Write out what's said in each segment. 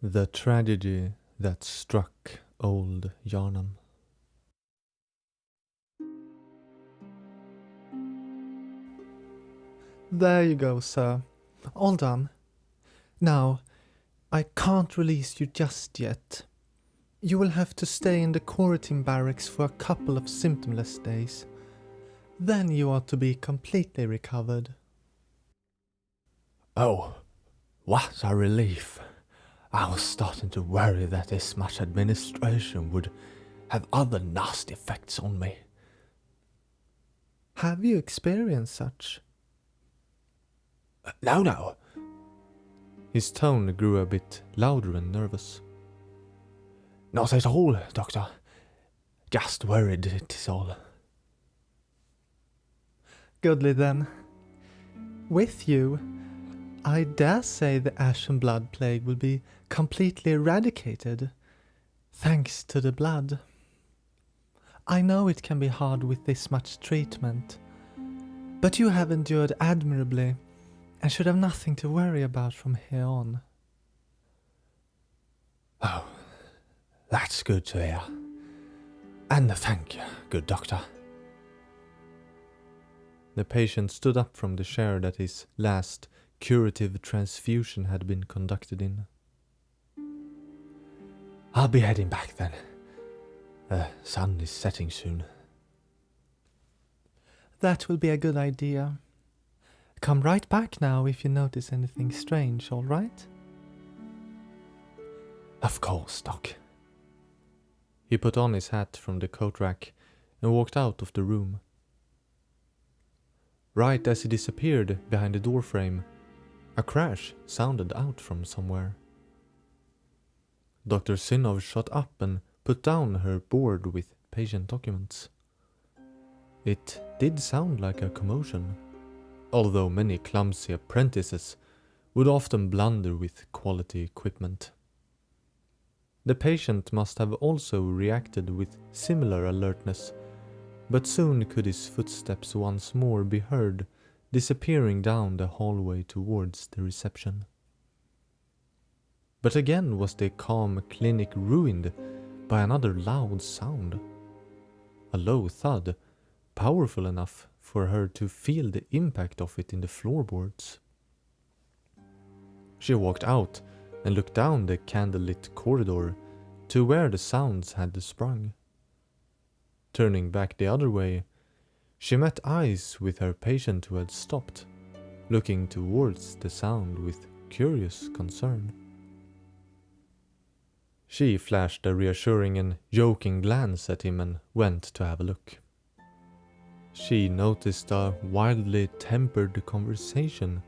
The tragedy that struck old Yarnam. There you go, sir. All done. Now, I can't release you just yet. You will have to stay in the quarantine barracks for a couple of symptomless days. Then you are to be completely recovered. Oh, what a relief. I was starting to worry that this much administration would have other nasty effects on me. Have you experienced such? No. His tone grew a bit louder and nervous. Not at all, Doctor. Just worried, it is all. Goodly then. With you, I dare say the Ashen Blood Plague will be completely eradicated, thanks to the blood. I know it can be hard with this much treatment, but you have endured admirably and should have nothing to worry about from here on. Oh, that's good to hear. And thank you, good doctor. The patient stood up from the chair that his last curative transfusion had been conducted in. I'll be heading back then. The sun is setting soon. That will be a good idea. Come right back now if you notice anything strange, all right? Of course, Doc. He put on his hat from the coat rack and walked out of the room. Right as he disappeared behind the doorframe, a crash sounded out from somewhere. Dr. Sinov shot up and put down her board with patient documents. It did sound like a commotion, although many clumsy apprentices would often blunder with quality equipment. The patient must have also reacted with similar alertness, but soon could his footsteps once more be heard disappearing down the hallway towards the reception. But again was the calm clinic ruined by another loud sound. A low thud, powerful enough for her to feel the impact of it in the floorboards. She walked out and looked down the candlelit corridor to where the sounds had sprung. Turning back the other way, she met eyes with her patient who had stopped, looking towards the sound with curious concern. She flashed a reassuring and joking glance at him and went to have a look. She noticed a wildly tempered conversation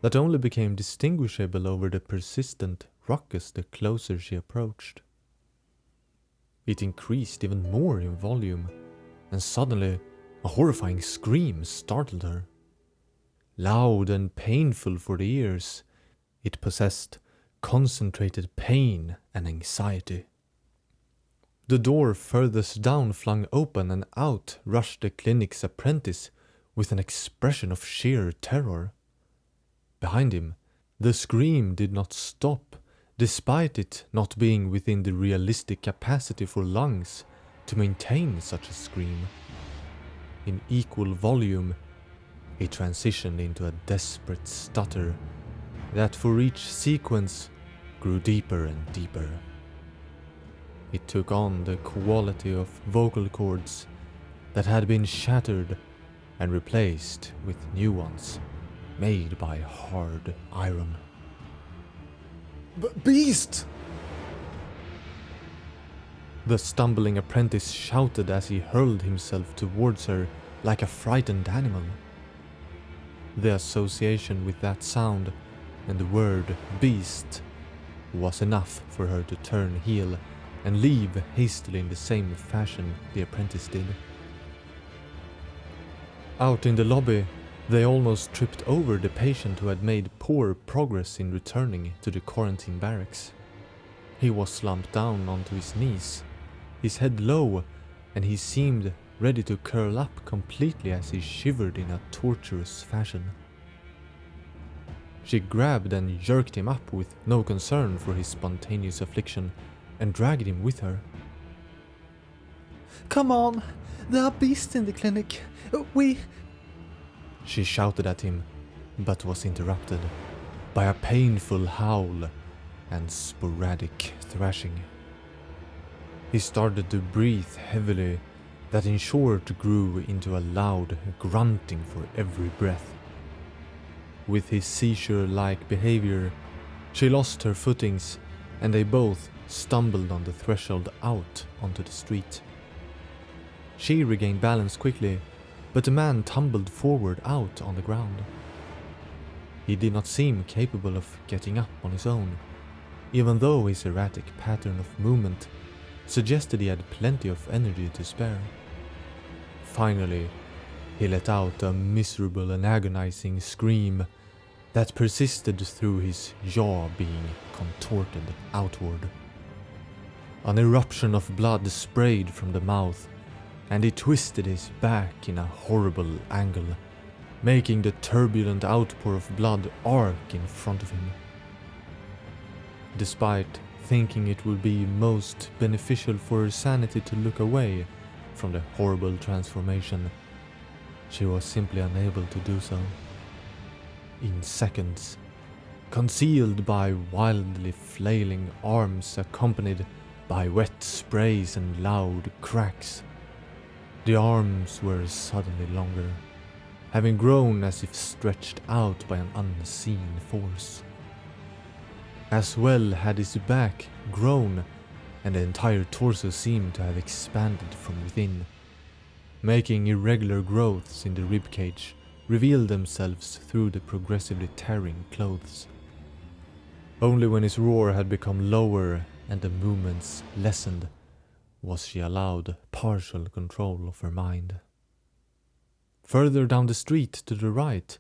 that only became distinguishable over the persistent ruckus the closer she approached. It increased even more in volume, and suddenly a horrifying scream startled her. Loud and painful for the ears, it possessed concentrated pain and anxiety. The door furthest down flung open and out rushed the clinic's apprentice with an expression of sheer terror. Behind him, the scream did not stop, despite it not being within the realistic capacity for lungs to maintain such a scream. In equal volume, it transitioned into a desperate stutter that for each sequence grew deeper and deeper. It took on the quality of vocal cords that had been shattered and replaced with new ones made by hard iron. Beast! The stumbling apprentice shouted as he hurled himself towards her like a frightened animal. The association with that sound and the word beast was enough for her to turn heel and leave hastily in the same fashion the apprentice did. Out in the lobby, they almost tripped over the patient who had made poor progress in returning to the quarantine barracks. He was slumped down onto his knees, his head low, and he seemed ready to curl up completely as he shivered in a torturous fashion. She grabbed and jerked him up with no concern for his spontaneous affliction and dragged him with her. Come on, there are beasts in the clinic. She shouted at him, but was interrupted by a painful howl and sporadic thrashing. He started to breathe heavily, that in short grew into a loud grunting for every breath. With his seizure-like behavior, she lost her footings and they both stumbled on the threshold out onto the street. She regained balance quickly, but the man tumbled forward out on the ground. He did not seem capable of getting up on his own, even though his erratic pattern of movement suggested he had plenty of energy to spare. Finally, he let out a miserable and agonizing scream that persisted through his jaw being contorted outward. An eruption of blood sprayed from the mouth, and he twisted his back in a horrible angle, making the turbulent outpour of blood arc in front of him. Despite thinking it would be most beneficial for her sanity to look away from the horrible transformation, she was simply unable to do so. In seconds, concealed by wildly flailing arms accompanied by wet sprays and loud cracks, the arms were suddenly longer, having grown as if stretched out by an unseen force. As well had his back grown, and the entire torso seemed to have expanded from within, making irregular growths in the ribcage reveal themselves through the progressively tearing clothes. Only when his roar had become lower and the movements lessened was she allowed partial control of her mind. Further down the street to the right,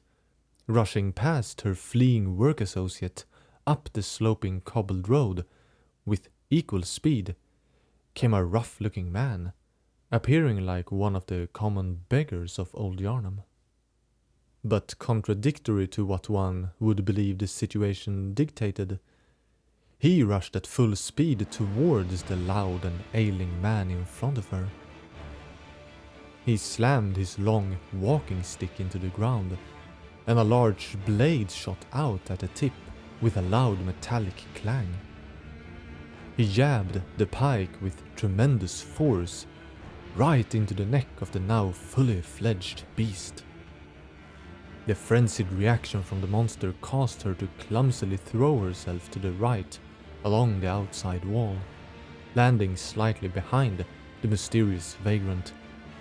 rushing past her fleeing work associate up the sloping cobbled road with equal speed, came a rough-looking man, appearing like one of the common beggars of Old Yarnum. But contradictory to what one would believe the situation dictated, he rushed at full speed towards the loud and ailing man in front of her. He slammed his long walking stick into the ground, and a large blade shot out at the tip with a loud metallic clang. He jabbed the pike with tremendous force right into the neck of the now fully fledged beast. The frenzied reaction from the monster caused her to clumsily throw herself to the right along the outside wall, landing slightly behind the mysterious vagrant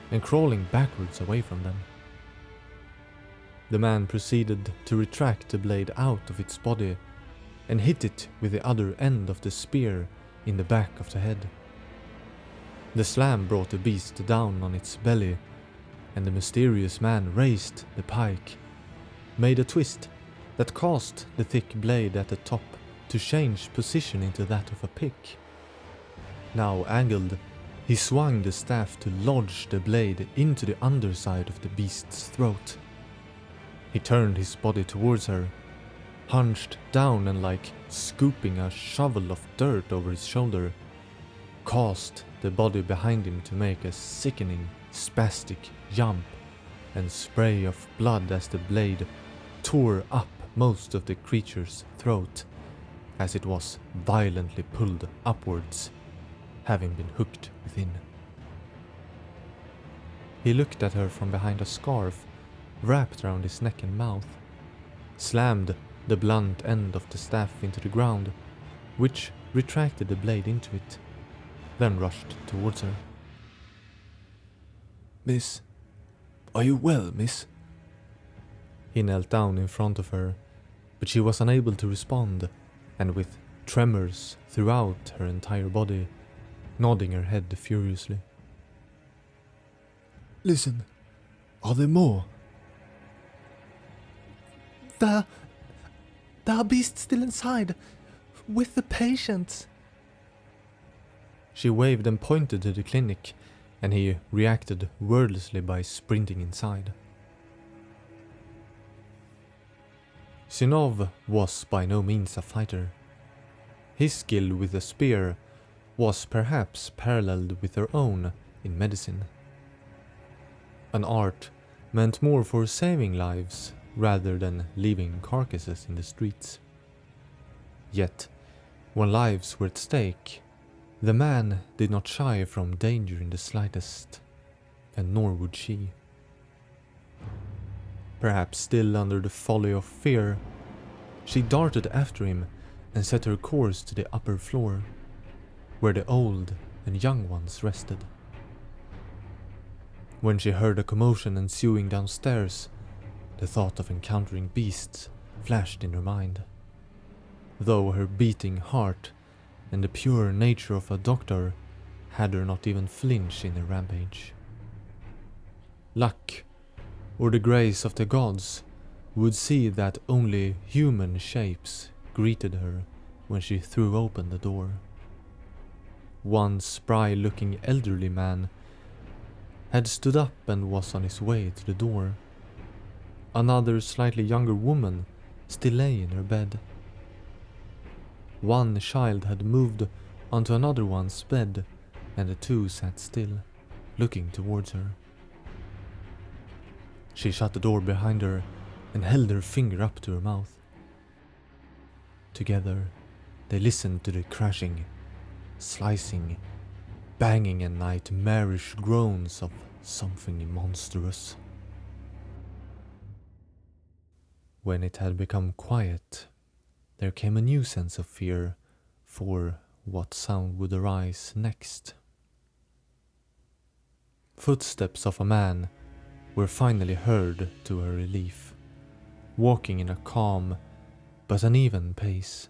and crawling backwards away from them. The man proceeded to retract the blade out of its body and hit it with the other end of the spear in the back of the head. The slam brought the beast down on its belly, and the mysterious man raised the pike, made a twist that caused the thick blade at the top to change position into that of a pick. Now angled, he swung the staff to lodge the blade into the underside of the beast's throat. He turned his body towards her, hunched down and like scooping a shovel of dirt over his shoulder, caused the body behind him to make a sickening, spastic jump and spray of blood as the blade tore up most of the creature's throat as it was violently pulled upwards, having been hooked within. He looked at her from behind a scarf wrapped around his neck and mouth, slammed the blunt end of the staff into the ground, which retracted the blade into it, then rushed towards her. "Miss, are you well, miss?" He knelt down in front of her, but she was unable to respond, and with tremors throughout her entire body, nodding her head furiously. Listen, are there more? There are beasts still inside, with the patients. She waved and pointed to the clinic, and he reacted wordlessly by sprinting inside. Sinov was by no means a fighter. His skill with a spear was perhaps paralleled with her own in medicine. An art meant more for saving lives rather than leaving carcasses in the streets. Yet, when lives were at stake, the man did not shy from danger in the slightest, and nor would she. Perhaps still under the folly of fear, she darted after him and set her course to the upper floor, where the old and young ones rested. When she heard a commotion ensuing downstairs, the thought of encountering beasts flashed in her mind, though her beating heart and the pure nature of a doctor had her not even flinch in her rampage. Luck, or the grace of the gods, would see that only human shapes greeted her when she threw open the door. One spry-looking elderly man had stood up and was on his way to the door. Another slightly younger woman still lay in her bed. One child had moved onto another one's bed, and the two sat still, looking towards her. She shut the door behind her and held her finger up to her mouth. Together, they listened to the crashing, slicing, banging and nightmarish groans of something monstrous. When it had become quiet, there came a new sense of fear for what sound would arise next. Footsteps of a man were finally heard to her relief, walking in a calm but uneven pace.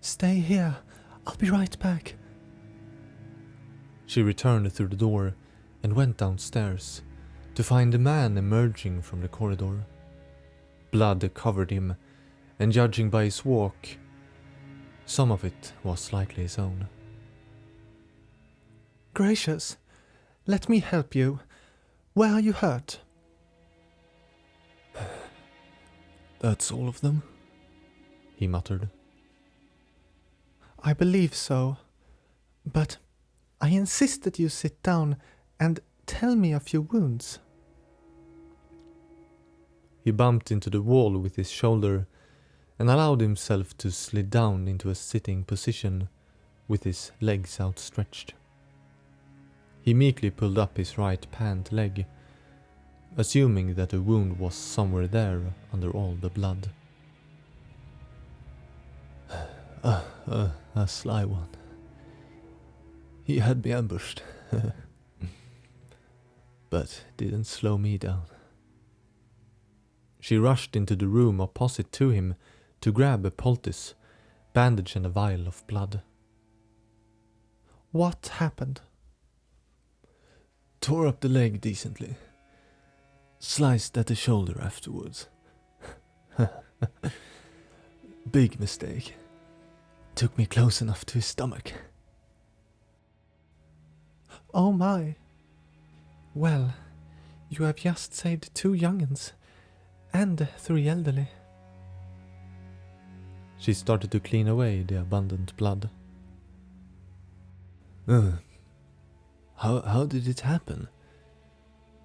Stay here, I'll be right back. She returned through the door and went downstairs to find the man emerging from the corridor. Blood covered him, and judging by his walk, some of it was likely his own. Gracious, let me help you. Where are you hurt? That's all of them? He muttered. I believe so, but I insist that you sit down and tell me of your wounds. He bumped into the wall with his shoulder and allowed himself to slide down into a sitting position with his legs outstretched. He meekly pulled up his right pant leg, assuming that the wound was somewhere there under all the blood. A sly one. He had me ambushed, but didn't slow me down. She rushed into the room opposite to him to grab a poultice, bandage and a vial of blood. What happened? Tore up the leg decently. Sliced at the shoulder afterwards. Big mistake. Took me close enough to his stomach. Oh my. Well, you have just saved 2 young'uns and 3 elderly. She started to clean away the abundant blood. How did it happen?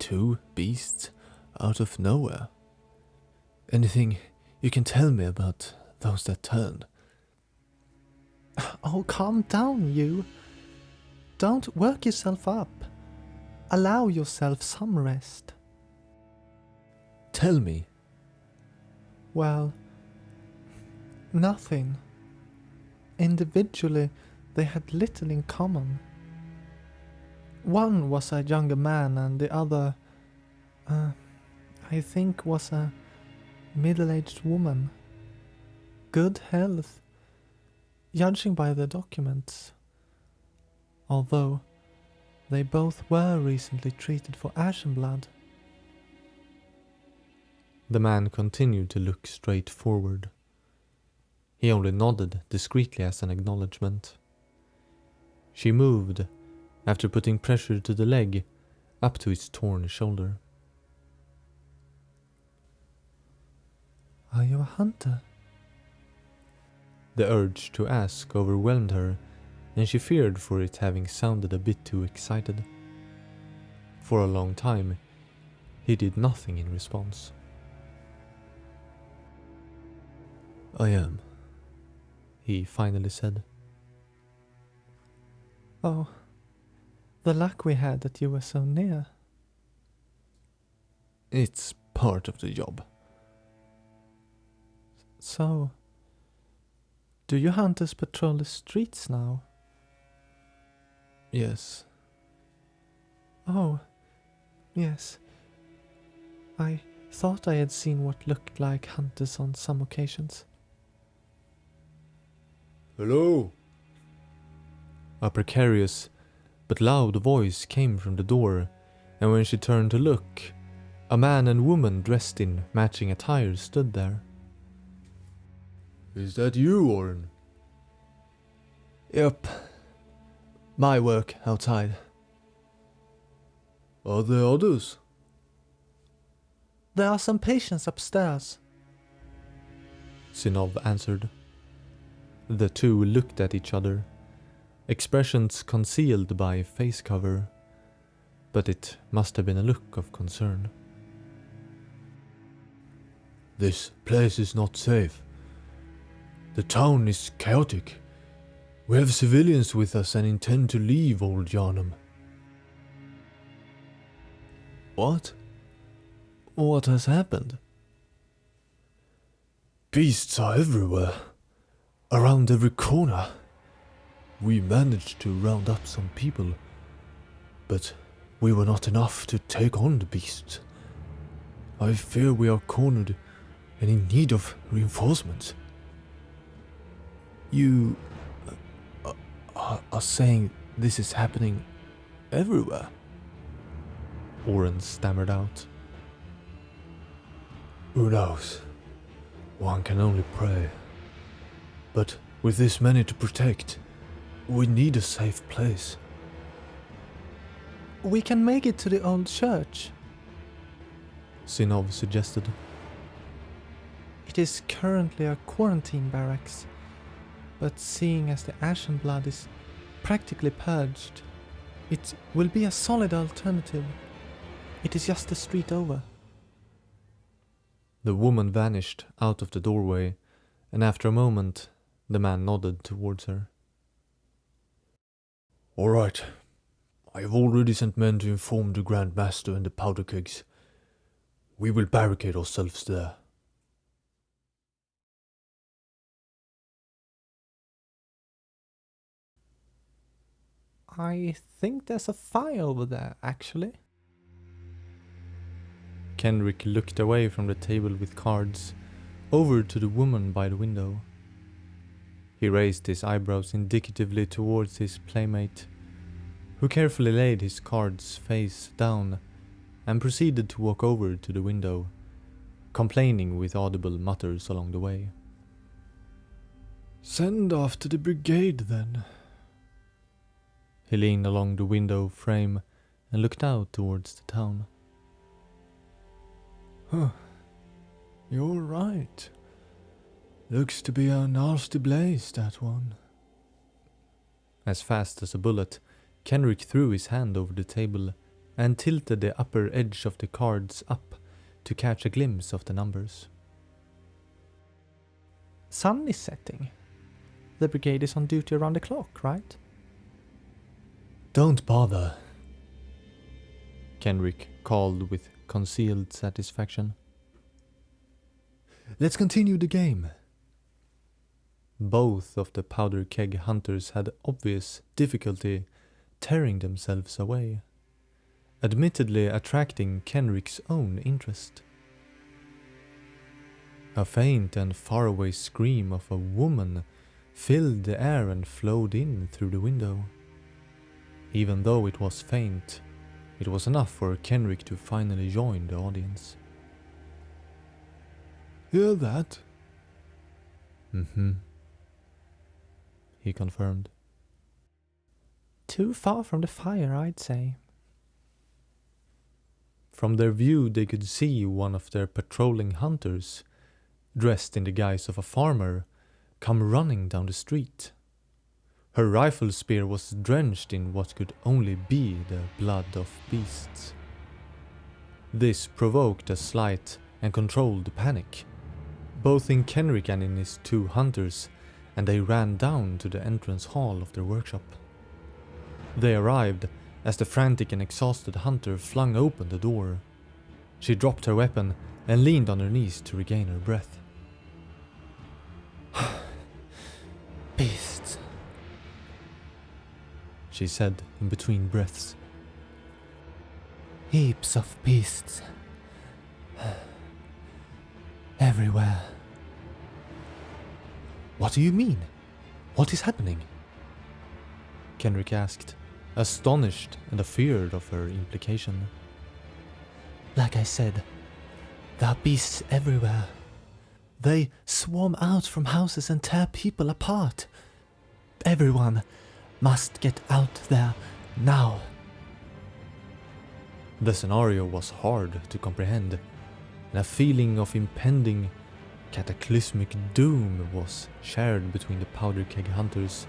2 beasts out of nowhere? Anything you can tell me about those that turned? Oh, calm down, you. Don't work yourself up. Allow yourself some rest. Tell me. Well, nothing. Individually, they had little in common. One was a younger man and the other, I think, was a middle-aged woman. Good health, judging by the documents. Although they both were recently treated for ashen blood. The man continued to look straight forward. He only nodded discreetly as an acknowledgement. She moved, after putting pressure to the leg, up to his torn shoulder. you a hunter? The urge to ask overwhelmed her, and she feared for it having sounded a bit too excited. For a long time, he did nothing in response. I am, he finally said. Oh, the luck we had that you were so near. It's part of the job. So, do you hunters patrol the streets now? Yes. Oh, yes. I thought I had seen what looked like hunters on some occasions. Hello? A precarious but loud voice came from the door, and when she turned to look, a man and woman dressed in matching attire stood there. Is that you, Oren? Yep. My work outside. Are there others? There are some patients upstairs. Sinov answered. The two looked at each other, expressions concealed by a face cover, but it must have been a look of concern. This place is not safe. The town is chaotic. We have civilians with us and intend to leave Old Yarnum. What? What has happened? Beasts are everywhere. Around every corner. We managed to round up some people, but we were not enough to take on the beasts. I fear we are cornered and in need of reinforcements. You are saying this is happening everywhere? Oren stammered out. Who knows? One can only pray. But with this many to protect, we need a safe place. We can make it to the old church. Sinov suggested. It is currently a quarantine barracks, but seeing as the Ashen Blood is practically purged, it will be a solid alternative. It is just a street over. The woman vanished out of the doorway, and after a moment, the man nodded towards her. All right. I have already sent men to inform the Grand Master and the powder kegs. We will barricade ourselves there. I think there's a fire over there, actually. Kenrick looked away from the table with cards, over to the woman by the window. He raised his eyebrows indicatively towards his playmate, who carefully laid his cards face down and proceeded to walk over to the window, complaining with audible mutters along the way. Send after the brigade, then. He leaned along the window frame and looked out towards the town. Huh. You're right. Looks to be a nasty blaze, that one. As fast as a bullet, Kenrick threw his hand over the table and tilted the upper edge of the cards up to catch a glimpse of the numbers. Sun is setting. The brigade is on duty around the clock, right? Don't bother, Kenrick called with concealed satisfaction. Let's continue the game. Both of the powder keg hunters had obvious difficulty tearing themselves away, admittedly attracting Kenrick's own interest. A faint and faraway scream of a woman filled the air and flowed in through the window. Even though it was faint, it was enough for Kenrick to finally join the audience. Hear that? Mm-hmm, he confirmed. Too far from the fire, I'd say. From their view, they could see one of their patrolling hunters dressed in the guise of a farmer, come running down the street. Her rifle spear was drenched in what could only be the blood of beasts. This provoked a slight and controlled panic, both in Kenric and in his 2 hunters, and they ran down to the entrance hall of their workshop. They arrived as the frantic and exhausted hunter flung open the door. She dropped her weapon and leaned on her knees to regain her breath. Beasts, she said in between breaths. heaps of beasts. Everywhere. What do you mean? What is happening? Kenric asked, astonished and afeared of her implication. Like I said, there are beasts everywhere. They swarm out from houses and tear people apart. Everyone must get out there now. The scenario was hard to comprehend, and a feeling of impending cataclysmic doom was shared between the powder keg hunters,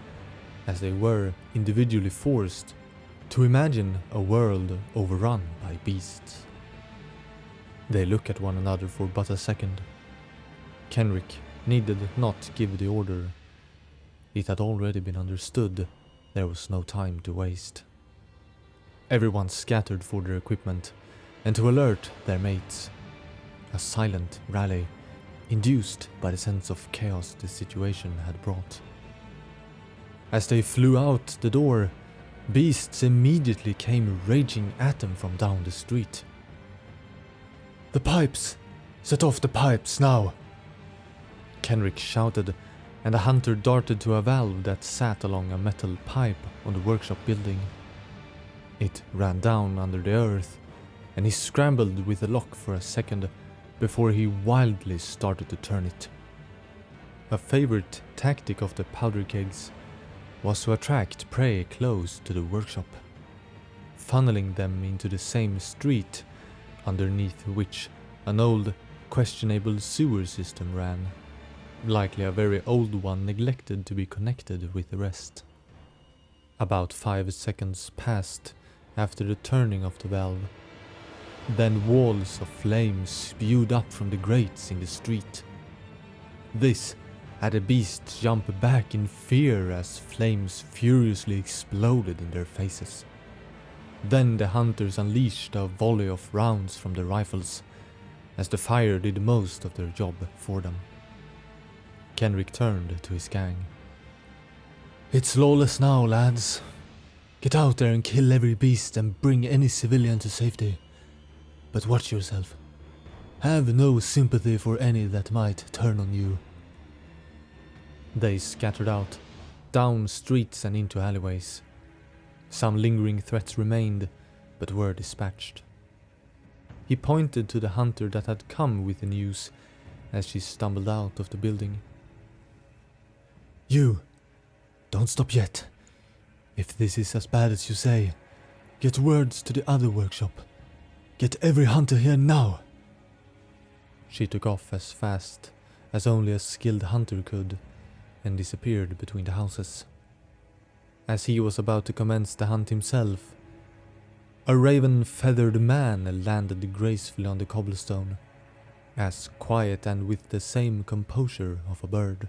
as they were individually forced to imagine a world overrun by beasts. They looked at one another for but a second. Kenric needed not give the order. It had already been understood there was no time to waste. Everyone scattered for their equipment and to alert their mates. A silent rally, induced by the sense of chaos the situation had brought. As they flew out the door, beasts immediately came raging at them from down the street. The pipes! Set off the pipes now! Kenric shouted, and a hunter darted to a valve that sat along a metal pipe on the workshop building. It ran down under the earth, and he scrambled with the lock for a second before he wildly started to turn it. A favorite tactic of the powder kegs was to attract prey close to the workshop, funneling them into the same street underneath which an old, questionable sewer system ran, likely a very old one neglected to be connected with the rest. About 5 seconds passed after the turning of the valve. Then walls of flames spewed up from the grates in the street. This had the beasts jump back in fear as flames furiously exploded in their faces. Then the hunters unleashed a volley of rounds from their rifles, as the fire did most of their job for them. Kenric turned to his gang. It's lawless now, lads. Get out there and kill every beast and bring any civilian to safety. But watch yourself. Have no sympathy for any that might turn on you. They scattered out, down streets and into alleyways. Some lingering threats remained, but were dispatched. He pointed to the hunter that had come with the news as she stumbled out of the building. You! Don't stop yet. If this is as bad as you say, get words to the other workshop. Get every hunter here now! She took off as fast as only a skilled hunter could, and disappeared between the houses. As he was about to commence the hunt himself, a raven-feathered man landed gracefully on the cobblestone, as quiet and with the same composure of a bird.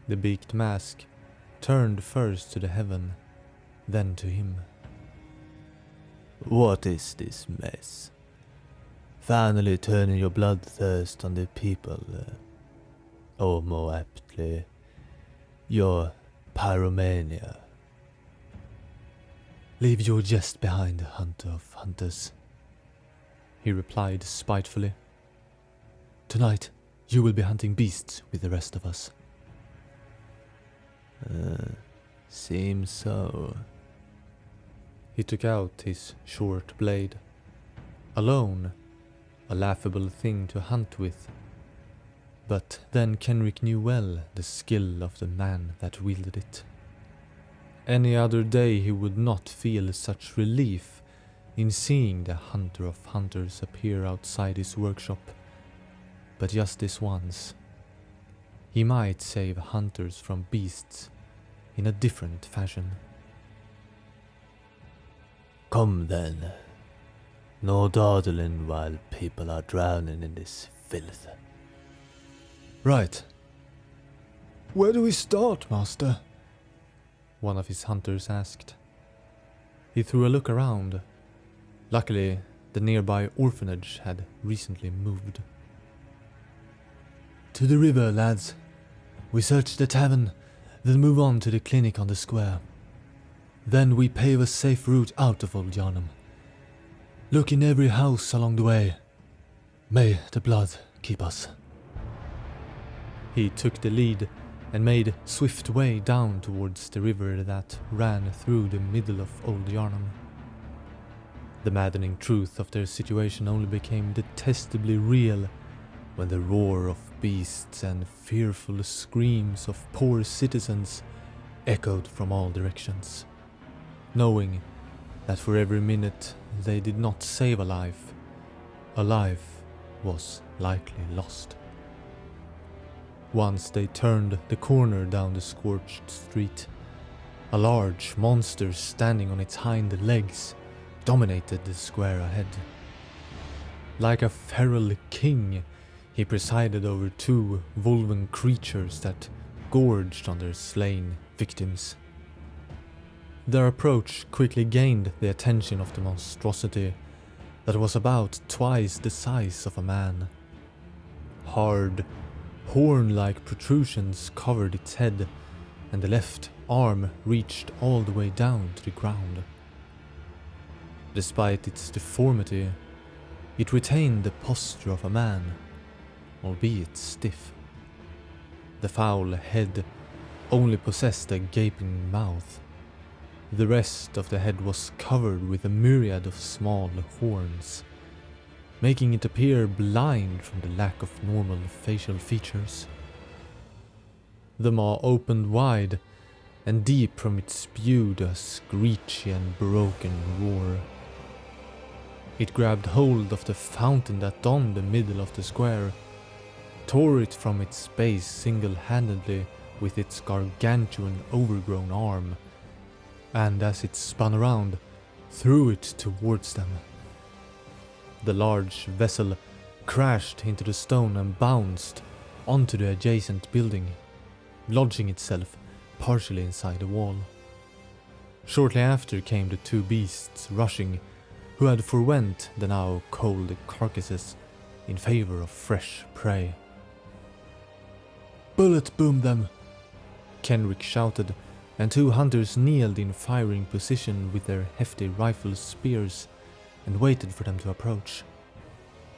The beaked mask turned first to the heaven, then to him. What is this mess? Finally turning your bloodthirst on the people, or more aptly, your pyromania. Leave your jest behind, hunter of hunters, he replied spitefully. Tonight, you will be hunting beasts with the rest of us. Seems so. He took out his short blade. Alone, a laughable thing to hunt with. But then Kenric knew well the skill of the man that wielded it. Any other day he would not feel such relief in seeing the hunter of hunters appear outside his workshop. but just this once. He might save hunters from beasts in a different fashion. Come then. No dawdling while people are drowning in this filth. Right. Where do we start, master? One of his hunters asked. He threw a look around. Luckily, the nearby orphanage had recently moved. To the river, lads. We search the tavern, then move on to the clinic on the square. Then we pave a safe route out of Old Yarnum. Look in every house along the way. May the blood keep us. He took the lead and made swift way down towards the river that ran through the middle of Old Yarnum. The maddening truth of their situation only became detestably real when the roar of beasts and fearful screams of poor citizens echoed from all directions. Knowing that for every minute they did not save a life was likely lost. Once they turned the corner down the scorched street, a large monster standing on its hind legs dominated the square ahead. Like a feral king, he presided over two wolven creatures that gorged on their slain victims. Their approach quickly gained the attention of the monstrosity that was about twice the size of a man. Hard, horn-like protrusions covered its head, and the left arm reached all the way down to the ground. Despite its deformity, it retained the posture of a man, albeit stiff. The foul head only possessed a gaping mouth. The rest of the head was covered with a myriad of small horns, making it appear blind from the lack of normal facial features. The maw opened wide, and deep from it spewed a screechy and broken roar. It grabbed hold of the fountain that donned the middle of the square, tore it from its base single-handedly with its gargantuan overgrown arm, and as it spun around, threw it towards them. The large vessel crashed into the stone and bounced onto the adjacent building, lodging itself partially inside the wall. Shortly after came the two beasts rushing, who had forwent the now cold carcasses in favor of fresh prey. "Bullet boom them!" Kenrick shouted, and two hunters kneeled in firing position with their hefty rifle spears and waited for them to approach.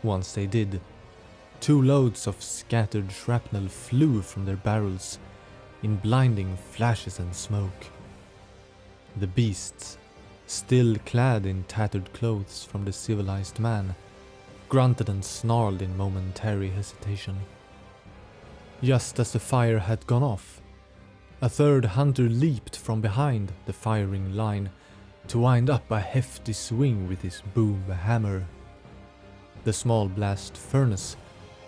Once they did, two loads of scattered shrapnel flew from their barrels in blinding flashes and smoke. The beasts, still clad in tattered clothes from the civilized man, grunted and snarled in momentary hesitation. Just as the fire had gone off, a third hunter leaped from behind the firing line to wind up a hefty swing with his boom hammer. The small blast furnace,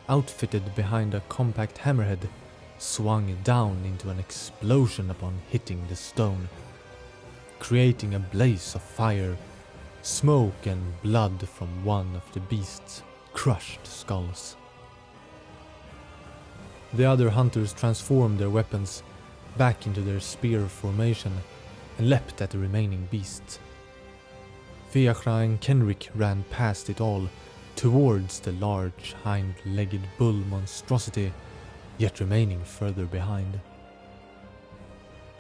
outfitted behind a compact hammerhead, swung down into an explosion upon hitting the stone, creating a blaze of fire, smoke and blood from one of the beast's crushed skulls. The other hunters transformed their weapons back into their spear formation and leapt at the remaining beasts. Fiachra and Kenrick ran past it all towards the large hind-legged bull monstrosity, yet remaining further behind.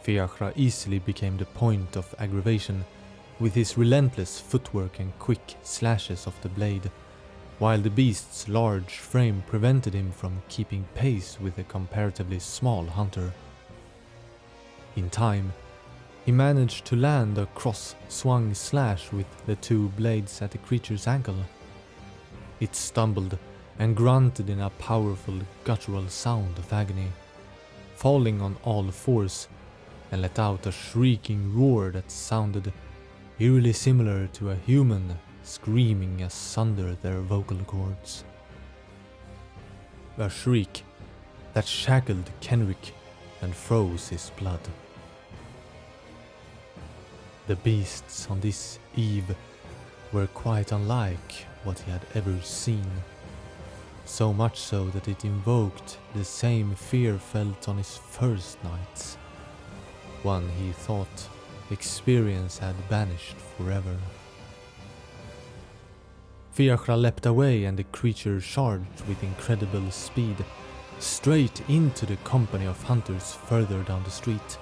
Fiachra easily became the point of aggravation with his relentless footwork and quick slashes of the blade, while the beast's large frame prevented him from keeping pace with the comparatively small hunter. In time, he managed to land a cross-swung slash with the two blades at the creature's ankle. It stumbled and grunted in a powerful guttural sound of agony, falling on all fours, and let out a shrieking roar that sounded eerily similar to a human screaming asunder their vocal cords. a shriek that shackled Kenrick and froze his blood. The beasts on this eve were quite unlike what he had ever seen, so much so that it invoked the same fear felt on his first nights, one he thought experience had banished forever. Fiachra leapt away and the creature charged with incredible speed, straight into the company of hunters further down the street.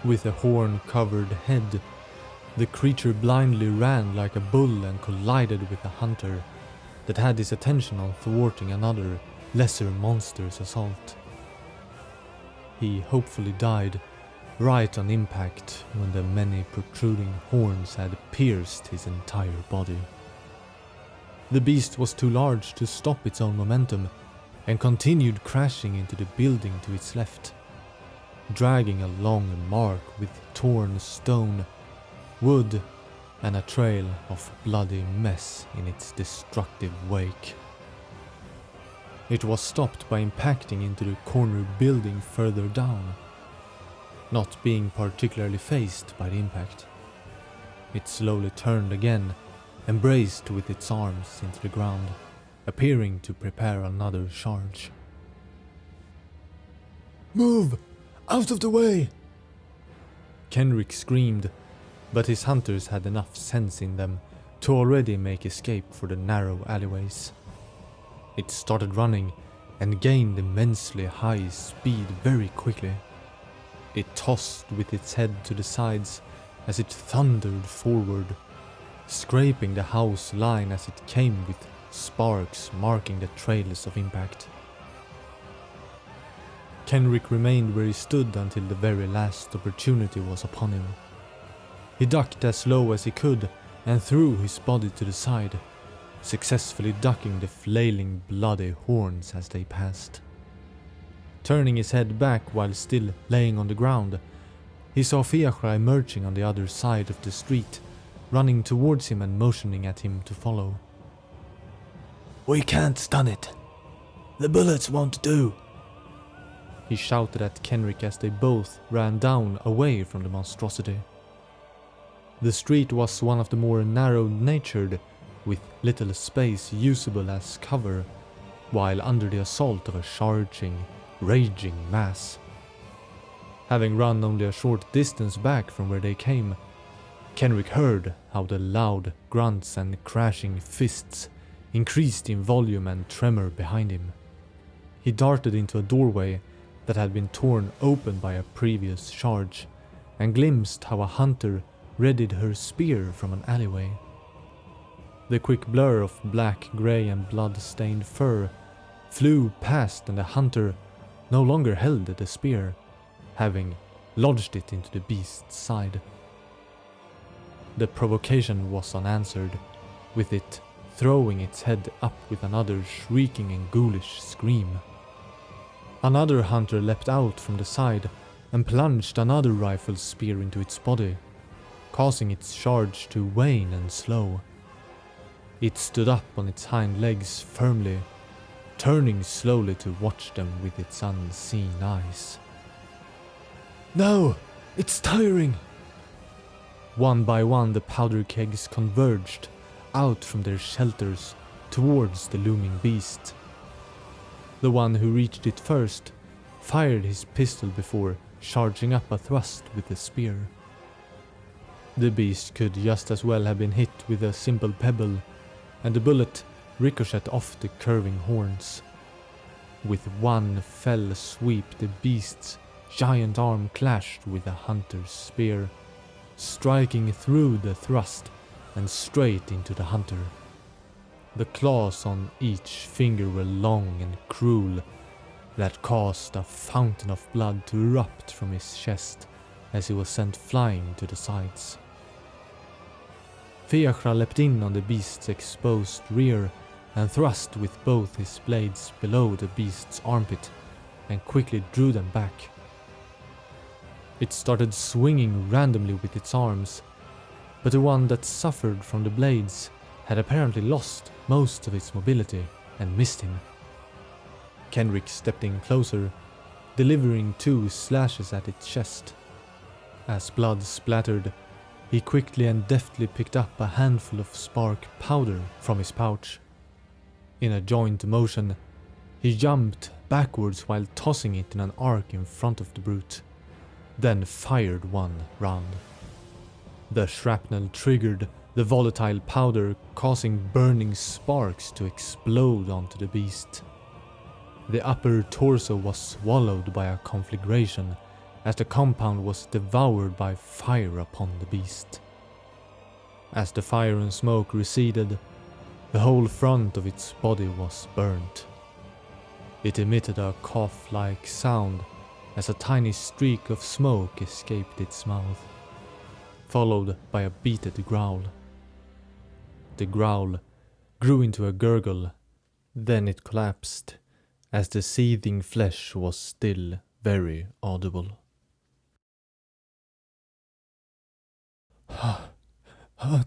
With a horn-covered head, the creature blindly ran like a bull and collided with a hunter that had his attention on thwarting another, lesser monster's assault. He hopefully died right on impact when the many protruding horns had pierced his entire body. The beast was too large to stop its own momentum and continued crashing into the building to its left, dragging a long mark with torn stone, wood, and a trail of bloody mess in its destructive wake. It was stopped by impacting into the corner building further down, not being particularly fazed by the impact. It slowly turned again and braced with its arms into the ground, appearing to prepare another charge. "Move! Out of the way!" Kenrick screamed, but his hunters had enough sense in them to already make escape for the narrow alleyways. It started running and gained immensely high speed very quickly. It tossed with its head to the sides as it thundered forward, scraping the house line as it came with sparks marking the trails of impact. Kenrick remained where he stood until the very last opportunity was upon him. He ducked as low as he could and threw his body to the side, successfully ducking the flailing bloody horns as they passed. Turning his head back while still laying on the ground, he saw Fiachra emerging on the other side of the street, running towards him and motioning at him to follow. "We can't stun it. The bullets won't do," he shouted at Kenrick as they both ran down away from the monstrosity. The street was one of the more narrow-natured, with little space usable as cover, while under the assault of a charging, raging mass. Having run only a short distance back from where they came, Kenrick heard how the loud grunts and crashing fists increased in volume and tremor behind him. He darted into a doorway that had been torn open by a previous charge, and glimpsed how a hunter readied her spear from an alleyway. The quick blur of black, grey and blood-stained fur flew past, and the hunter no longer held the spear, having lodged it into the beast's side. The provocation was unanswered, with it throwing its head up with another shrieking and ghoulish scream. Another hunter leapt out from the side and plunged another rifle spear into its body, causing its charge to wane and slow. It stood up on its hind legs firmly, turning slowly to watch them with its unseen eyes. "No! It's tiring!" One by one the powder kegs converged out from their shelters towards the looming beast. The one who reached it first fired his pistol before charging up a thrust with the spear. The beast could just as well have been hit with a simple pebble, and the bullet ricocheted off the curving horns. With one fell sweep, the beast's giant arm clashed with the hunter's spear, striking through the thrust and straight into the hunter. The claws on each finger were long and cruel, that caused a fountain of blood to erupt from his chest as he was sent flying to the sides. Fiachra leapt in on the beast's exposed rear and thrust with both his blades below the beast's armpit and quickly drew them back. It started swinging randomly with its arms, but the one that suffered from the blades had apparently lost most of its mobility and missed him. Kenrick stepped in closer, delivering 2 slashes at its chest. As blood splattered, he quickly and deftly picked up a handful of spark powder from his pouch. In a joint motion, he jumped backwards while tossing it in an arc in front of the brute, then fired 1 round. The shrapnel triggered the volatile powder, causing burning sparks to explode onto the beast. The upper torso was swallowed by a conflagration as the compound was devoured by fire upon the beast. As the fire and smoke receded, the whole front of its body was burnt. It emitted a cough-like sound as a tiny streak of smoke escaped its mouth, followed by a beaded growl. The growl grew into a gurgle, then it collapsed, as the seething flesh was still very audible.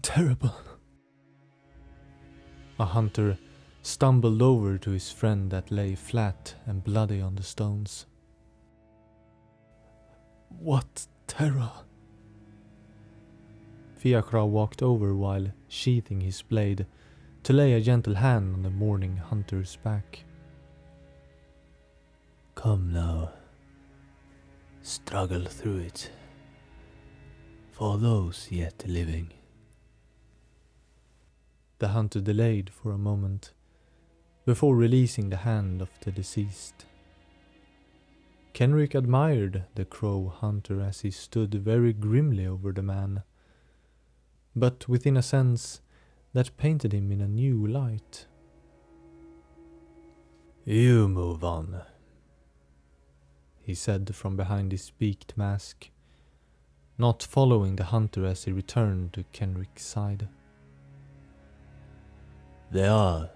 Terrible. A hunter stumbled over to his friend that lay flat and bloody on the stones. What terror? Fiachra walked over while sheathing his blade to lay a gentle hand on the mourning hunter's back. Come now. Struggle through it. For those yet living. The hunter delayed for a moment before releasing the hand of the deceased. Kenrick admired the crow hunter as he stood very grimly over the man, but within a sense that painted him in a new light. You move on, he said from behind his beaked mask, not following the hunter as he returned to Kenrick's side. There are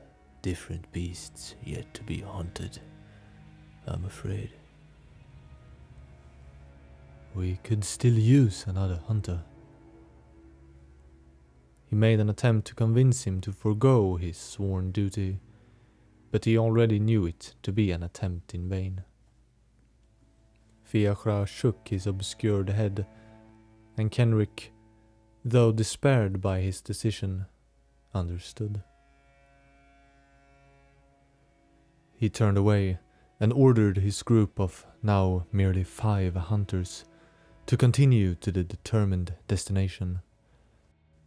different beasts yet to be hunted, I'm afraid. We could still use another hunter. He made an attempt to convince him to forgo his sworn duty, but he already knew it to be an attempt in vain. Fiachra shook his obscured head, and Kenrick, though despaired by his decision, understood. He turned away and ordered his group of now merely 5 hunters to continue to the determined destination,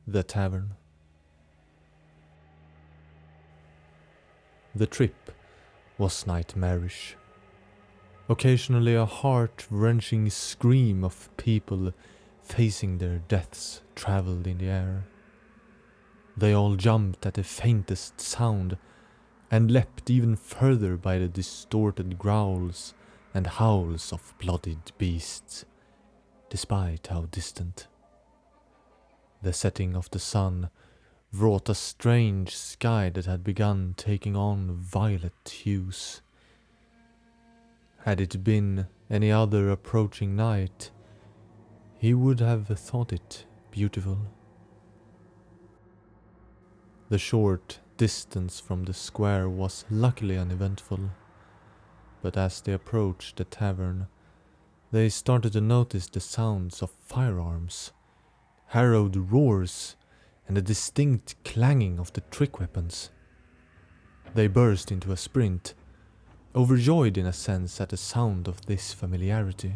the tavern. The trip was nightmarish. Occasionally a heart-wrenching scream of people facing their deaths traveled in the air. They all jumped at the faintest sound and leapt even further by the distorted growls and howls of bloodied beasts, despite how distant. The setting of the sun wrought a strange sky that had begun taking on violet hues. Had it been any other approaching night, he would have thought it beautiful. The short distance from the square was luckily uneventful, but as they approached the tavern, they started to notice the sounds of firearms, harrowed roars, and a distinct clanging of the trick weapons. They burst into a sprint, overjoyed in a sense at the sound of this familiarity.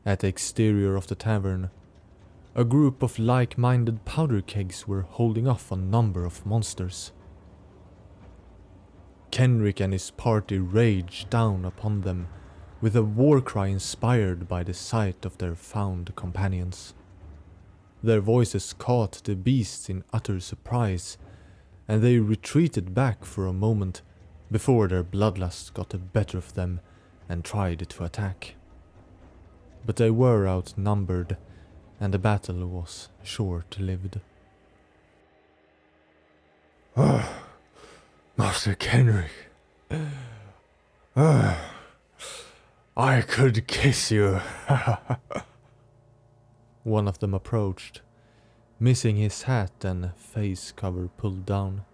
At the exterior of the tavern, a group of like-minded powder kegs were holding off a number of monsters. Kenrick and his party raged down upon them with a war cry inspired by the sight of their found companions. Their voices caught the beasts in utter surprise, and they retreated back for a moment before their bloodlust got the better of them and tried to attack. But they were outnumbered, and the battle was short-lived. Master Kenrick. I could kiss you. One of them approached, missing his hat and face cover pulled down.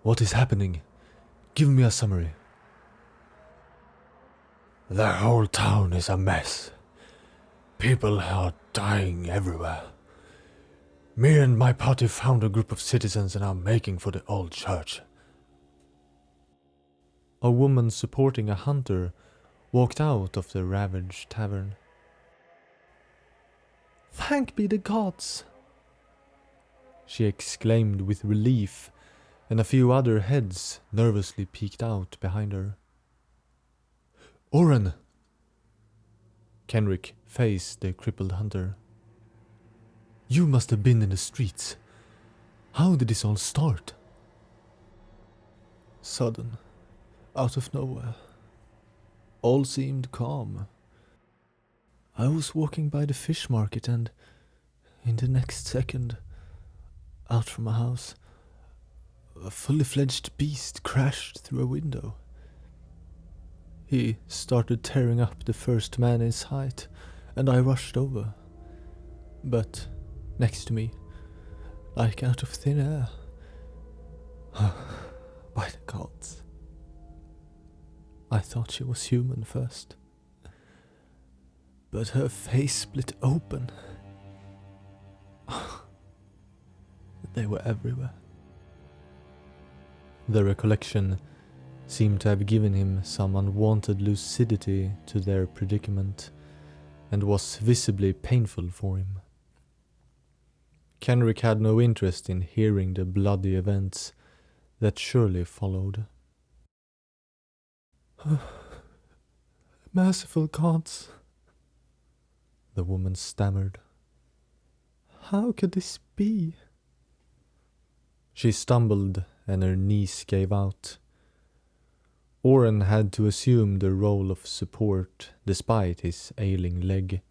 What is happening? Give me a summary. The whole town is a mess. People are dying everywhere. Me and my party found a group of citizens and are making for the old church. A woman supporting a hunter walked out of the ravaged tavern. Thank be the gods! She exclaimed with relief, and a few other heads nervously peeked out behind her. Oren! Kenrick faced the crippled hunter. You must have been in the streets. How did this all start? Sudden. Out of nowhere. All seemed calm. I was walking by the fish market and, in the next second, out from a house, a fully fledged beast crashed through a window. He started tearing up the first man in sight, and I rushed over. But next to me, like out of thin air, by the gods, I thought she was human first. But her face split open. They were everywhere. The recollection seemed to have given him some unwanted lucidity to their predicament, and was visibly painful for him. Kenrick had no interest in hearing the bloody events that surely followed. Merciful gods, the woman stammered. How could this be? She stumbled and her knees gave out. Oren had to assume the role of support despite his ailing leg,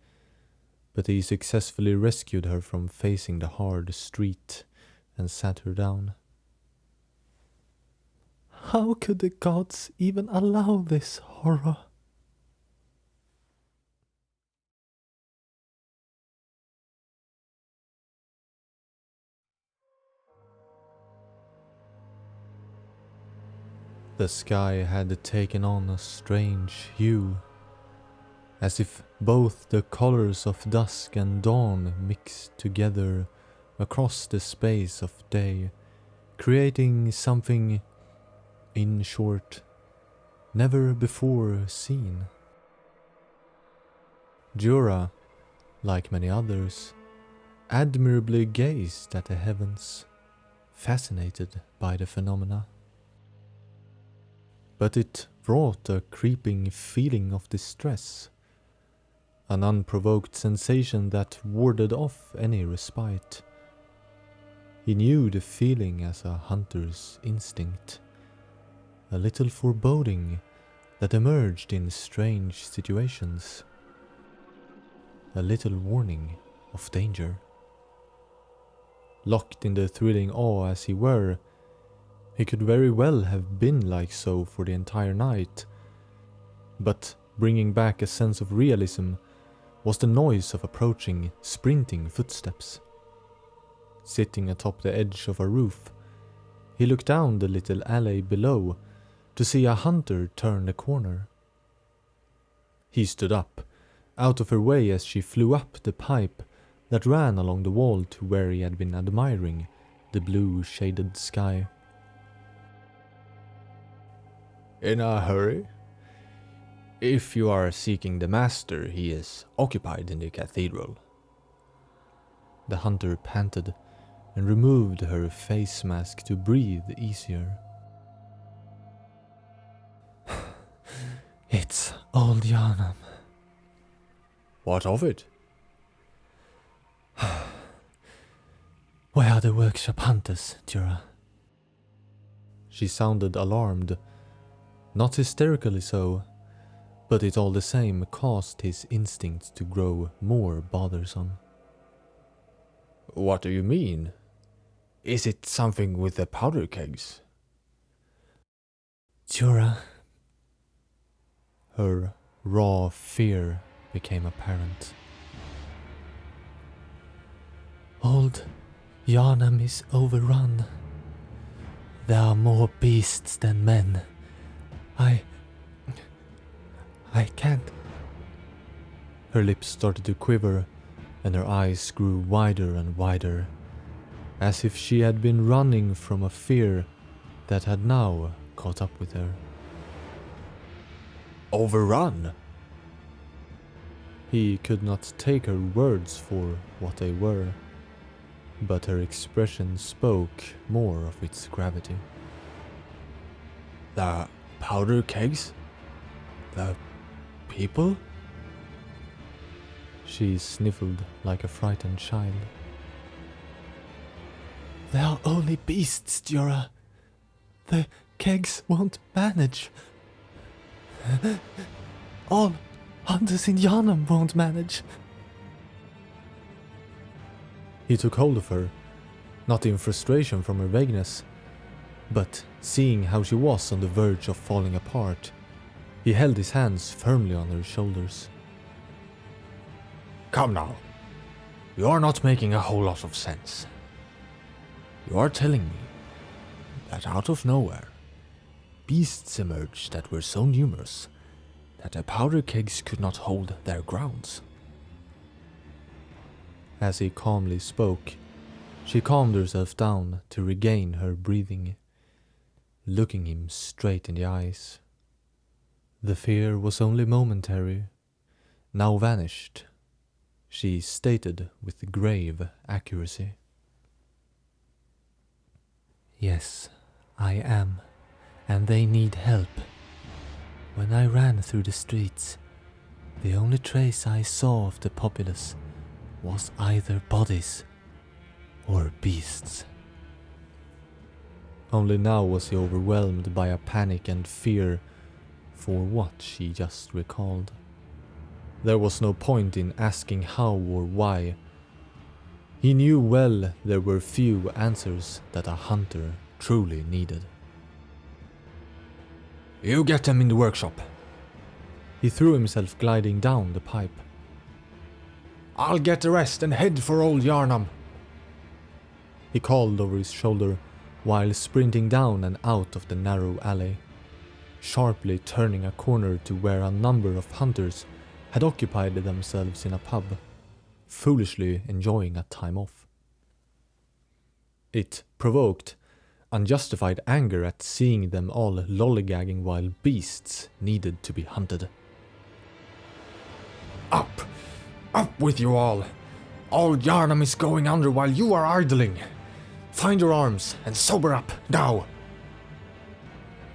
but he successfully rescued her from facing the hard street and sat her down. How could the gods even allow this horror? The sky had taken on a strange hue, as if both the colors of dusk and dawn mixed together across the space of day, creating something, in short, never before seen. Jura, like many others, admirably gazed at the heavens, fascinated by the phenomena. But it brought a creeping feeling of distress, an unprovoked sensation that warded off any respite. He knew the feeling as a hunter's instinct, a little foreboding that emerged in strange situations, a little warning of danger. Locked in the thrilling awe as he were, he could very well have been like so for the entire night, but bringing back a sense of realism was the noise of approaching, sprinting footsteps. Sitting atop the edge of a roof, he looked down the little alley below to see a hunter turn the corner. He stood up, out of her way as she flew up the pipe that ran along the wall to where he had been admiring the blue shaded sky. In a hurry? If you are seeking the master, he is occupied in the cathedral. The hunter panted and removed her face mask to breathe easier. It's old Yharnam. What of it? Where are the workshop hunters, Jura? She sounded alarmed, not hysterically so, but it all the same caused his instincts to grow more bothersome. What do you mean? Is it something with the powder kegs? Jura. Her raw fear became apparent. Old Yharnam is overrun. There are more beasts than men. I can't. Her lips started to quiver, and her eyes grew wider and wider, as if she had been running from a fear that had now caught up with her. Overrun? He could not take her words for what they were, but her expression spoke more of its gravity. The powder kegs? The people? She sniffled like a frightened child. They are only beasts, Jura. The kegs won't manage. All hunters in Yharnam won't manage. He took hold of her, not in frustration from her vagueness, but seeing how she was on the verge of falling apart. He held his hands firmly on her shoulders. Come now. You are not making a whole lot of sense. You are telling me that out of nowhere, beasts emerged that were so numerous that the powder kegs could not hold their grounds. As he calmly spoke, she calmed herself down to regain her breathing, looking him straight in the eyes. The fear was only momentary, now vanished, she stated with grave accuracy. Yes, I am, and they need help. When I ran through the streets, the only trace I saw of the populace was either bodies or beasts. Only now was he overwhelmed by a panic and fear for what she just recalled. There was no point in asking how or why. He knew well there were few answers that a hunter truly needed. You get them in the workshop. He threw himself gliding down the pipe. I'll get the rest and head for old Yharnam. He called over his shoulder while sprinting down and out of the narrow alley, sharply turning a corner to where a number of hunters had occupied themselves in a pub, foolishly enjoying a time off. It provoked unjustified anger at seeing them all lollygagging while beasts needed to be hunted. Up! Up with you all! All Yharnam is going under while you are idling! Find your arms and sober up, now!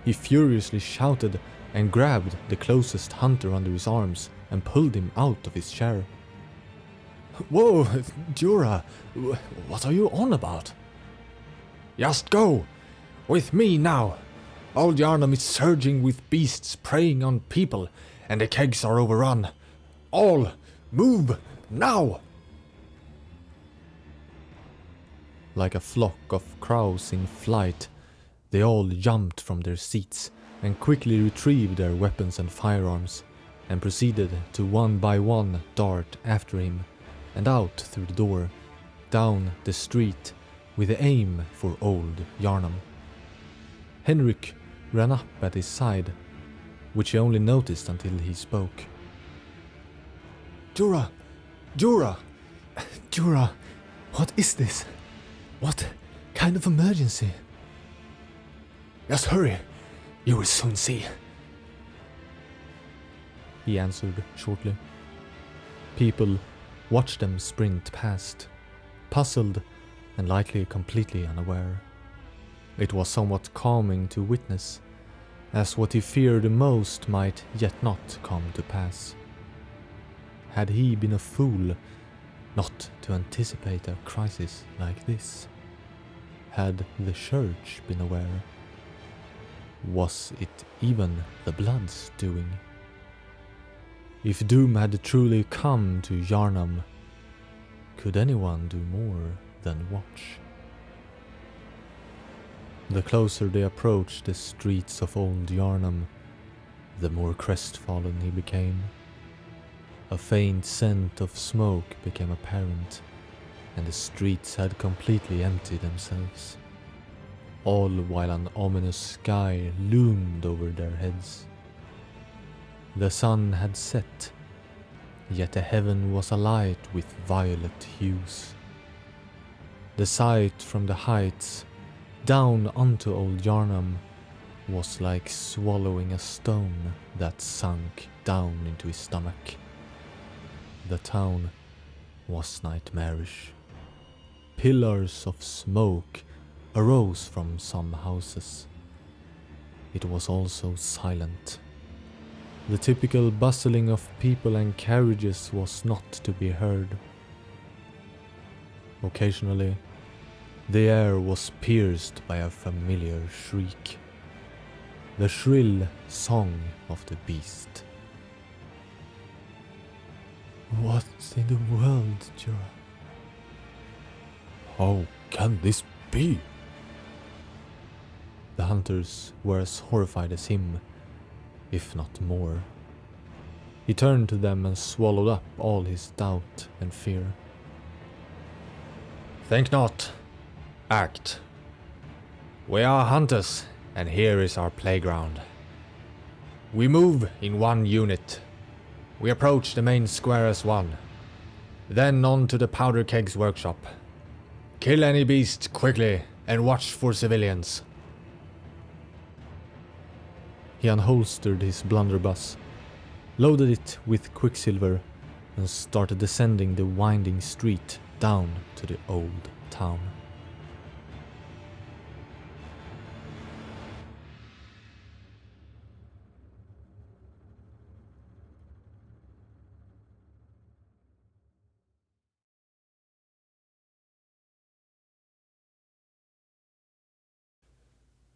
He furiously shouted and grabbed the closest hunter under his arms and pulled him out of his chair. Whoa, Jura, what are you on about? Just go! With me now! Old Yharnam is surging with beasts preying on people, and the kegs are overrun. All, move, now! Like a flock of crows in flight, they all jumped from their seats and quickly retrieved their weapons and firearms, and proceeded to one by one dart after him, and out through the door, down the street, with aim for old Yharnam. Henrik ran up at his side, which he only noticed until he spoke. Jura! Jura! Jura! What is this? What kind of emergency? Just hurry, you will soon see. He answered shortly. People watched them sprint past, puzzled and likely completely unaware. It was somewhat calming to witness, as what he feared most might yet not come to pass. Had he been a fool not to anticipate a crisis like this? Had the church been aware? Was it even the Blood's doing? If doom had truly come to Yharnam, could anyone do more than watch? The closer they approached the streets of old Yharnam, the more crestfallen he became. A faint scent of smoke became apparent, and the streets had completely emptied themselves. all while an ominous sky loomed over their heads. The sun had set, yet the heaven was alight with violet hues. The sight from the heights down onto Old Yarnam was like swallowing a stone that sunk down into his stomach. The town was nightmarish. Pillars of smoke arose from some houses. It was also silent. The typical bustling of people and carriages was not to be heard. Occasionally, the air was pierced by a familiar shriek. The shrill song of the beast. What in the world, Jorah? How can this be? The hunters were as horrified as him, if not more. He turned to them and swallowed up all his doubt and fear. Think not, act. We are hunters, and here is our playground. We move in one unit. We approach the main square as one. Then on to the powder kegs workshop. Kill any beast quickly and watch for civilians. He unholstered his blunderbuss, loaded it with quicksilver, and started descending the winding street down to the old town.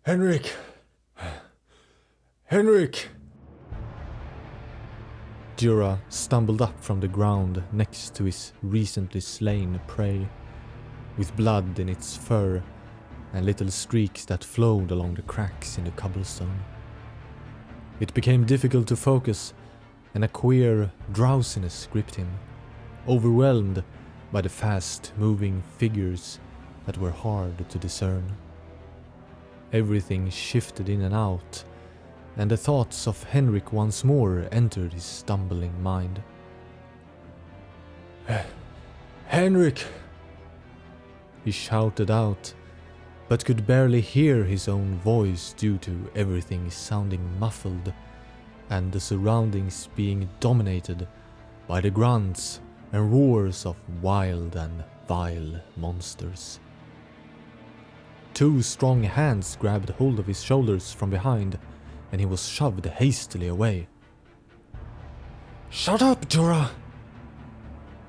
Henrik! Henrik! Jorah stumbled up from the ground next to his recently slain prey, with blood in its fur and little streaks that flowed along the cracks in the cobblestone. It became difficult to focus, and a queer drowsiness gripped him, overwhelmed by the fast-moving figures that were hard to discern. Everything shifted in and out, and the thoughts of Henrik once more entered his stumbling mind. Henrik! He shouted out, but could barely hear his own voice due to everything sounding muffled and the surroundings being dominated by the grunts and roars of wild and vile monsters. Two strong hands grabbed hold of his shoulders from behind, and he was shoved hastily away. Shut up, Jorah!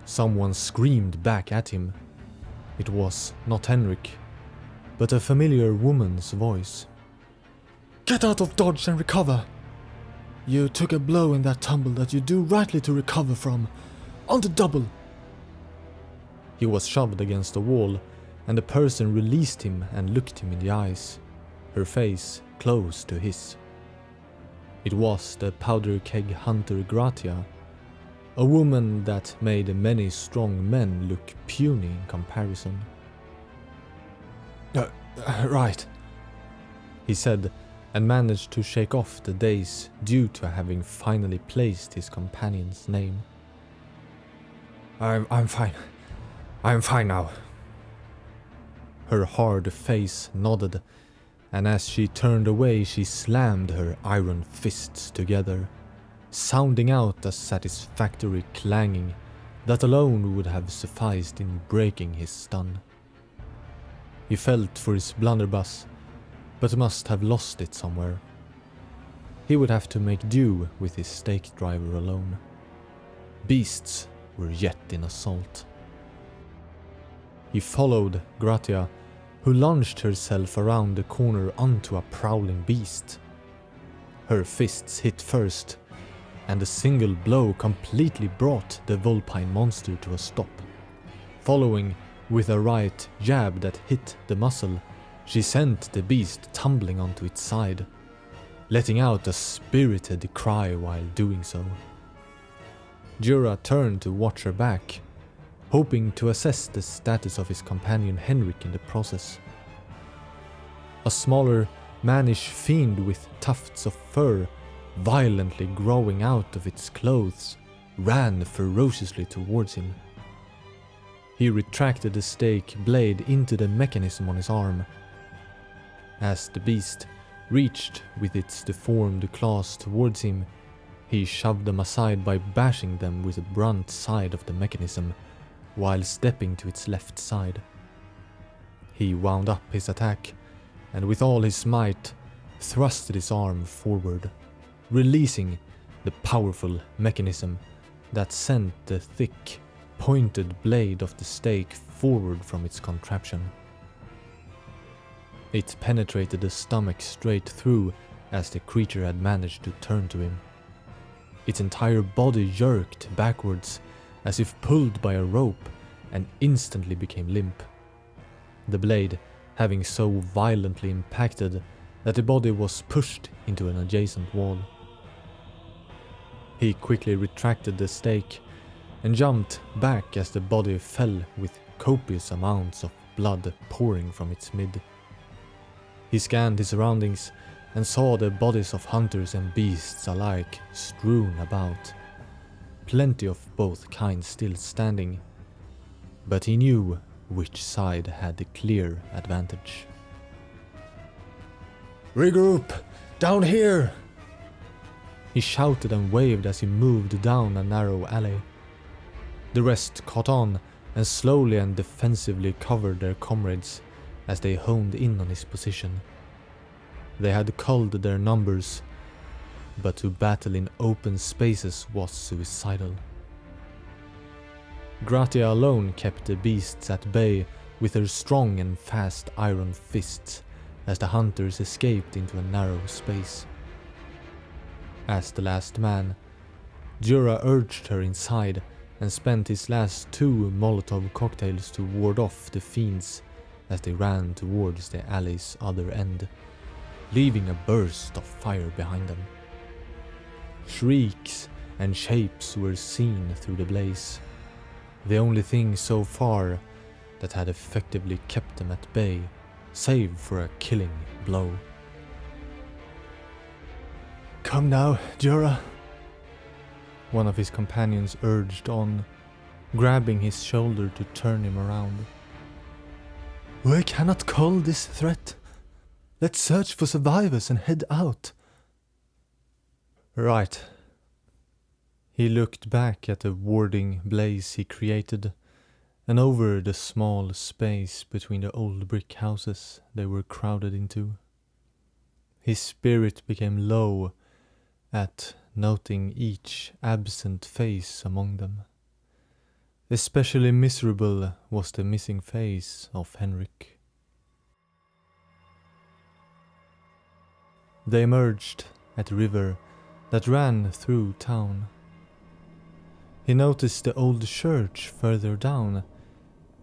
Someone screamed back at him. It was not Henrik, but a familiar woman's voice. Get out of dodge and recover! You took a blow in that tumble that you do rightly to recover from. On the double! He was shoved against a wall, and the person released him and looked him in the eyes, her face close to his. It was the powder keg hunter Gratia, a woman that made many strong men look puny in comparison. Right, he said, and managed to shake off the daze due to having finally placed his companion's name. I'm fine. I'm fine now. Her hard face nodded, and as she turned away she slammed her iron fists together, sounding out a satisfactory clanging that alone would have sufficed in breaking his stun. He felt for his blunderbuss, but must have lost it somewhere. He would have to make do with his stake driver alone. Beasts were yet in assault. He followed Gratia, who launched herself around the corner onto a prowling beast. Her fists hit first, and a single blow completely brought the vulpine monster to a stop. Following with a right jab that hit the muscle, she sent the beast tumbling onto its side, letting out a spirited cry while doing so. Jorah turned to watch her back, hoping to assess the status of his companion Henrik in the process. A smaller, mannish fiend with tufts of fur violently growing out of its clothes ran ferociously towards him. He retracted the stake blade into the mechanism on his arm. As the beast reached with its deformed claws towards him, he shoved them aside by bashing them with the brunt side of the mechanism while stepping to its left side. He wound up his attack and with all his might thrusted his arm forward, releasing the powerful mechanism that sent the thick, pointed blade of the stake forward from its contraption. It penetrated the stomach straight through as the creature had managed to turn to him. Its entire body jerked backwards as if pulled by a rope and instantly became limp. The blade having so violently impacted that the body was pushed into an adjacent wall. He quickly retracted the stake and jumped back as the body fell with copious amounts of blood pouring from its mid. He scanned his surroundings and saw the bodies of hunters and beasts alike strewn about. Plenty of both kinds still standing, but he knew which side had the clear advantage. Regroup! Down here! He shouted and waved as he moved down a narrow alley. The rest caught on and slowly and defensively covered their comrades as they honed in on his position. They had culled their numbers, but to battle in open spaces was suicidal. Gratia alone kept the beasts at bay with her strong and fast iron fists as the hunters escaped into a narrow space. As the last man, Jura urged her inside and spent his last 2 Molotov cocktails to ward off the fiends as they ran towards the alley's other end, leaving a burst of fire behind them. Shrieks and shapes were seen through the blaze, the only thing so far that had effectively kept them at bay, save for a killing blow. Come now, Jura. One of his companions urged on, grabbing his shoulder to turn him around. We cannot cull this threat. Let's search for survivors and head out. Right. He looked back at the warding blaze he created, and over the small space between the old brick houses they were crowded into. His spirit became low at noting each absent face among them. Especially miserable was the missing face of Henrik. They emerged at a river that ran through town. He noticed the old church further down,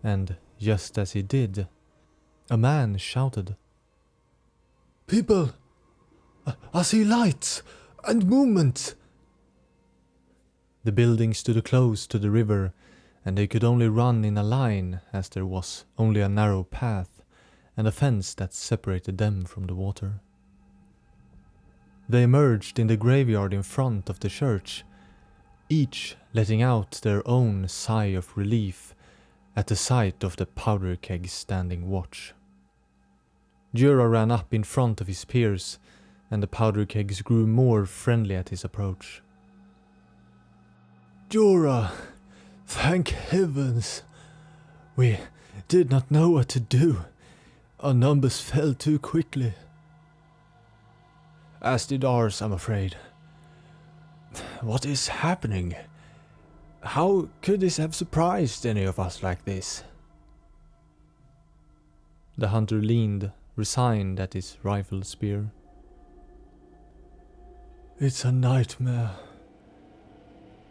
and just as he did, a man shouted, People! I see lights and movement! The building stood close to the river, and they could only run in a line as there was only a narrow path and a fence that separated them from the water. They emerged in the graveyard in front of the church, each letting out their own sigh of relief at the sight of the powder keg standing watch. Jura ran up in front of his peers, and the powder kegs grew more friendly at his approach. Jura, thank heavens. We did not know what to do. Our numbers fell too quickly. As did ours, I'm afraid. What is happening? How could this have surprised any of us like this? The hunter leaned, resigned at his rifle spear. It's a nightmare.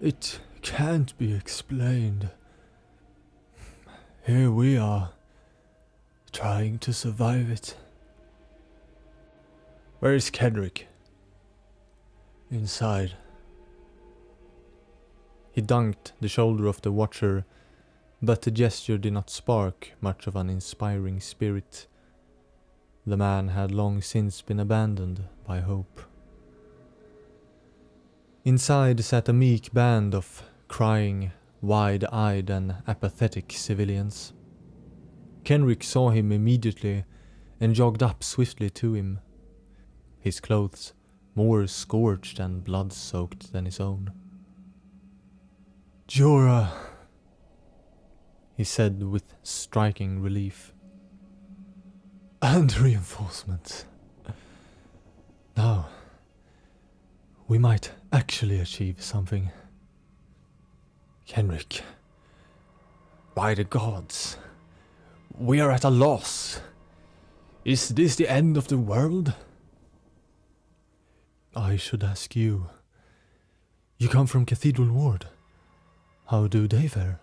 It can't be explained. Here we are, trying to survive it. Where is Kendrick? Inside. He dunked the shoulder of the watcher, but the gesture did not spark much of an inspiring spirit. The man had long since been abandoned by hope. Inside sat a meek band of crying, wide-eyed and apathetic civilians. Kenrick saw him immediately and jogged up swiftly to him, his clothes more scorched and blood-soaked than his own. Jorah, he said with striking relief. And reinforcements. Now, we might actually achieve something. Kenrick, by the gods, we are at a loss. Is this the end of the world? I should ask you. You come from Cathedral Ward. How do they fare?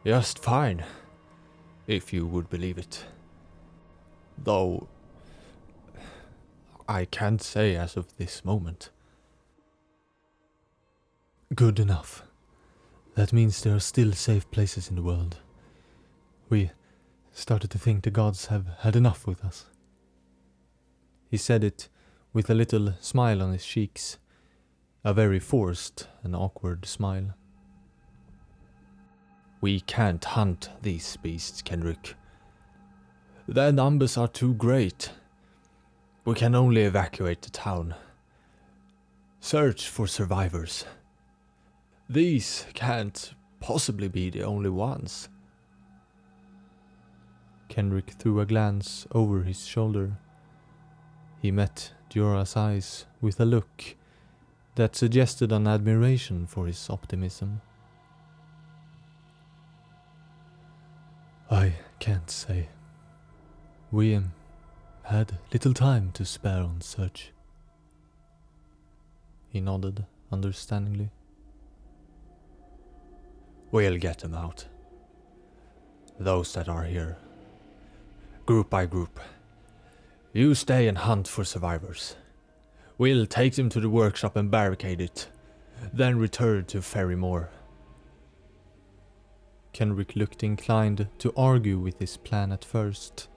Just fine, if you would believe it. Though, I can't say as of this moment. Good enough. That means there are still safe places in the world. We started to think the gods have had enough with us. He said it with a little smile on his cheeks, a very forced and awkward smile. We can't hunt these beasts, Kenrick. Their numbers are too great. We can only evacuate the town. Search for survivors. These can't possibly be the only ones. Kenrick threw a glance over his shoulder. He met Jorah's eyes with a look that suggested an admiration for his optimism. I can't say. We had little time to spare on search. He nodded understandingly. We'll get them out. Those that are here. Group by group. You stay and hunt for survivors. We'll take them to the workshop and barricade it, then return to Ferrymore. Kenrick looked inclined to argue with his plan at first,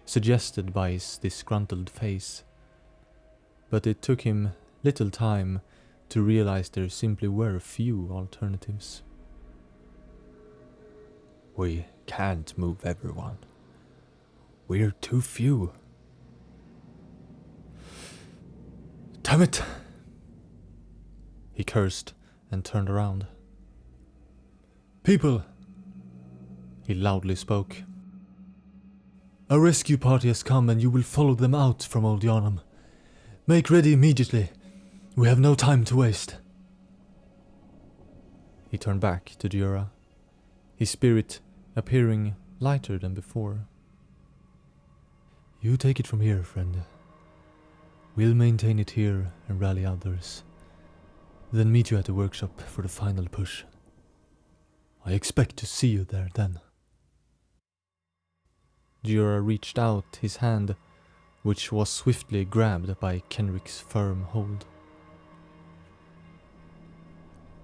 suggested by his disgruntled face. But it took him little time to realize there simply were few alternatives. We can't move everyone. We're too few. Damn it! He cursed and turned around. People! He loudly spoke. A rescue party has come and you will follow them out from Old Yharnam. Make ready immediately. We have no time to waste. He turned back to Jorah, his spirit appearing lighter than before. You take it from here, friend. We'll maintain it here and rally others. Then meet you at the workshop for the final push. I expect to see you there then. Jorah reached out his hand, which was swiftly grabbed by Kenrick's firm hold.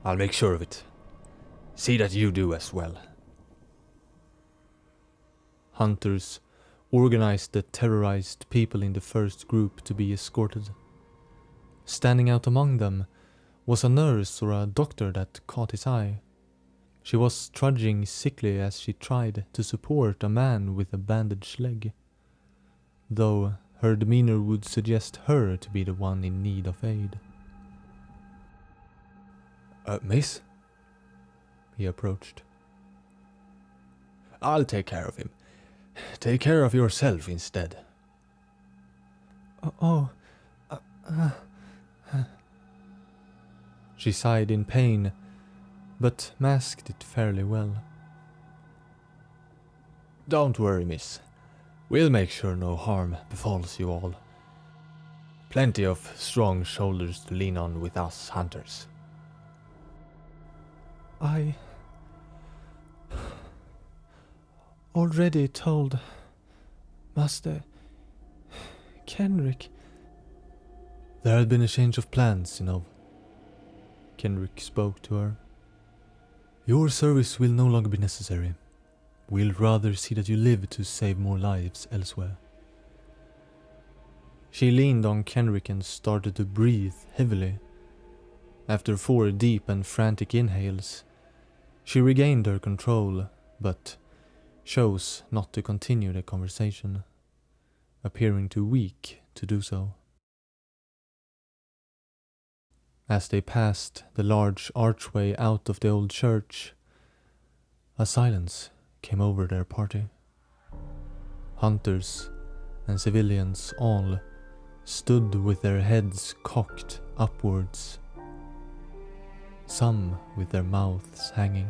I'll make sure of it. See that you do as well. Hunters organized the terrorized people in the first group to be escorted. Standing out among them was a nurse or a doctor that caught his eye. She was trudging sickly as she tried to support a man with a bandaged leg, though her demeanor would suggest her to be the one in need of aid. Miss? He approached. I'll take care of him. Take care of yourself instead. She sighed in pain, but masked it fairly well. Don't worry, miss. We'll make sure no harm befalls you all. Plenty of strong shoulders to lean on with us hunters. I already told Master Kenrick. There had been a change of plans, Kenrick spoke to her. Your service will no longer be necessary. We'll rather see that you live to save more lives elsewhere. She leaned on Kenrick and started to breathe heavily. After 4 deep and frantic inhales, she regained her control, but chose not to continue the conversation, appearing too weak to do so. As they passed the large archway out of the old church, a silence came over their party. Hunters and civilians all stood with their heads cocked upwards, some with their mouths hanging.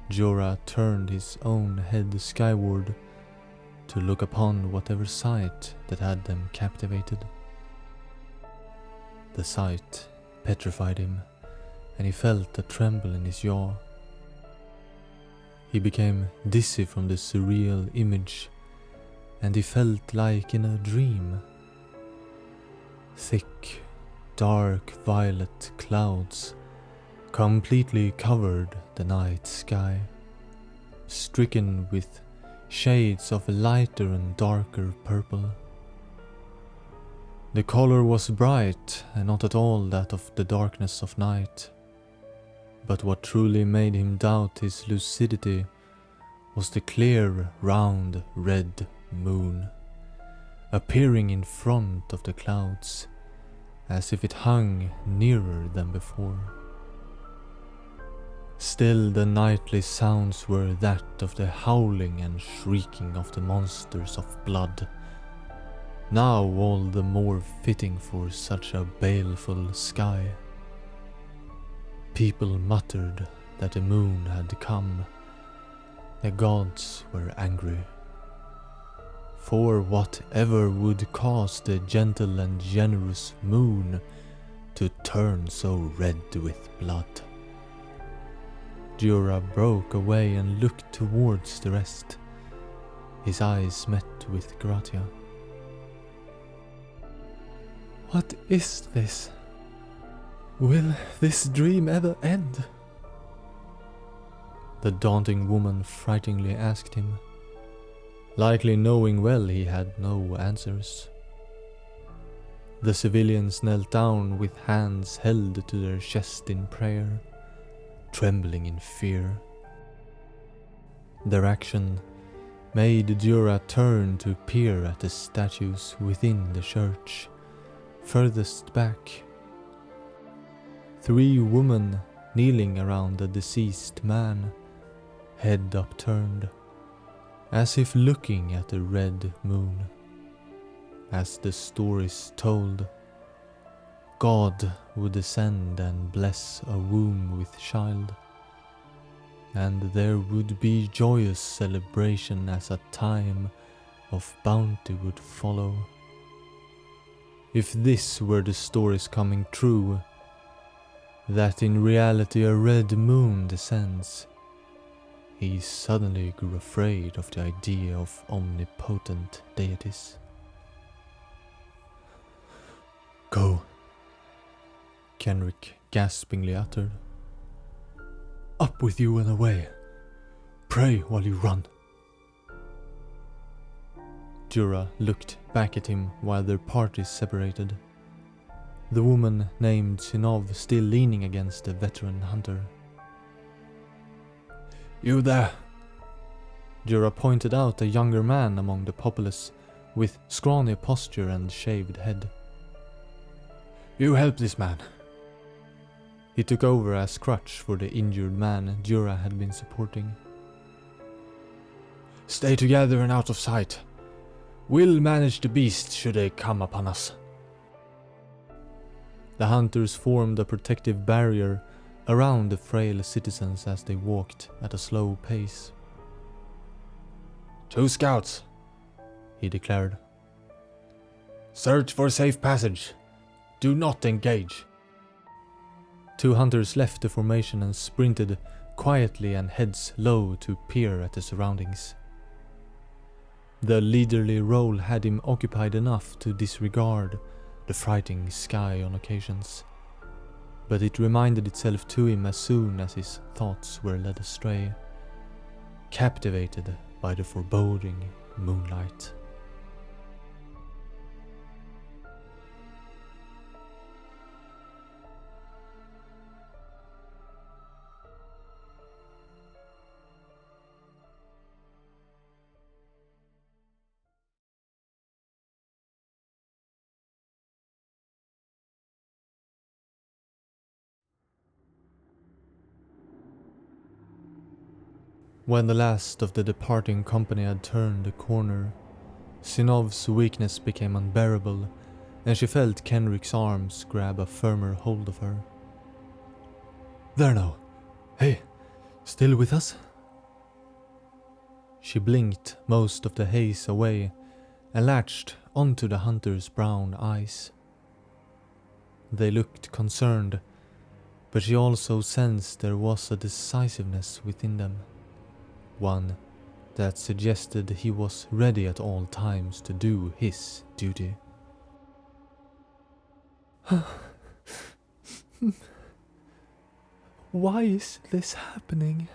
Jorah turned his own head skyward to look upon whatever sight that had them captivated. The sight petrified him, and he felt a tremble in his jaw. He became dizzy from the surreal image, and he felt like in a dream. Thick, dark violet clouds completely covered the night sky, stricken with shades of lighter and darker purple. The color was bright and not at all that of the darkness of night, but what truly made him doubt his lucidity was the clear, round, red moon, appearing in front of the clouds, as if it hung nearer than before. Still the nightly sounds were that of the howling and shrieking of the monsters of blood, now all the more fitting for such a baleful sky. People muttered that the moon had come. The gods were angry. For whatever would cause the gentle and generous moon to turn so red with blood? Jorah broke away and looked towards the rest. His eyes met with Gratia. What is this? Will this dream ever end? The daunting woman frighteningly asked him, likely knowing well he had no answers. The civilians knelt down with hands held to their chest in prayer, trembling in fear. Their action made Jorah turn to peer at the statues within the church, furthest back. 3 women kneeling around the deceased man, head upturned, as if looking at the red moon. As the stories told, God would descend and bless a womb with child, and there would be joyous celebration as a time of bounty would follow. If this were the stories coming true, that in reality a red moon descends, he suddenly grew afraid of the idea of omnipotent deities. Go, Kenrick gaspingly uttered. Up with you and away. Pray while you run. Jorah looked back at him while their parties separated, the woman named Sinov still leaning against the veteran hunter. You there? Jorah pointed out a younger man among the populace with scrawny posture and shaved head. You help this man. He took over as crutch for the injured man Jorah had been supporting. Stay together and out of sight. We'll manage the beasts should they come upon us. The hunters formed a protective barrier around the frail citizens as they walked at a slow pace. 2 scouts, he declared. Search for safe passage. Do not engage. 2 hunters left the formation and sprinted quietly and heads low to peer at the surroundings. The leaderly role had him occupied enough to disregard the frightening sky on occasions, but it reminded itself to him as soon as his thoughts were led astray. captivated by the foreboding moonlight. When the last of the departing company had turned the corner, Sinov's weakness became unbearable, and she felt Kenric's arms grab a firmer hold of her. There now. Hey, still with us? She blinked most of the haze away and latched onto the hunter's brown eyes. They looked concerned, but she also sensed there was a decisiveness within them. One that suggested he was ready at all times to do his duty. Why is this happening?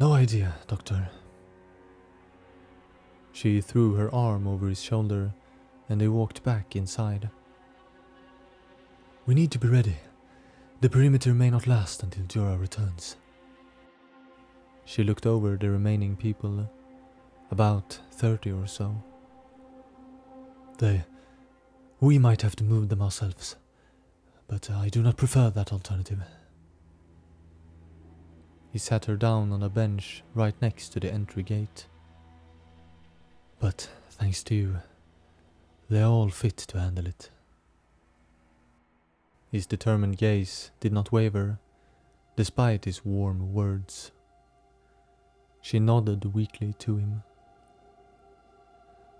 No idea, Doctor. She threw her arm over his shoulder and they walked back inside. We need to be ready. The perimeter may not last until Jorah returns. She looked over the remaining people, about 30 or so. We might have to move them ourselves, but I do not prefer that alternative. He sat her down on a bench right next to the entry gate. But thanks to you, they are all fit to handle it. His determined gaze did not waver, despite his warm words. She nodded weakly to him.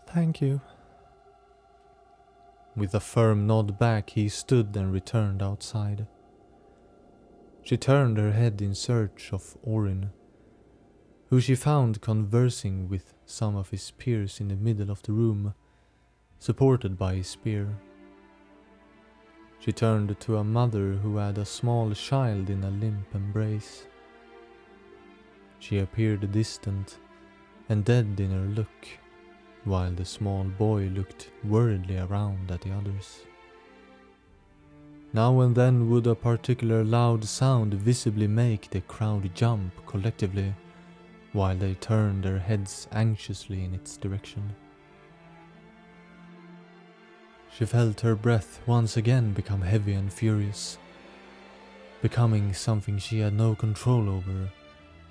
Thank you. With a firm nod back, he stood and returned outside. She turned her head in search of Orin, who she found conversing with some of his peers in the middle of the room, supported by his spear. She turned to a mother who had a small child in a limp embrace. She appeared distant and dead in her look, while the small boy looked worriedly around at the others. Now and then would a particular loud sound visibly make the crowd jump collectively, while they turned their heads anxiously in its direction. She felt her breath once again become heavy and furious, becoming something she had no control over,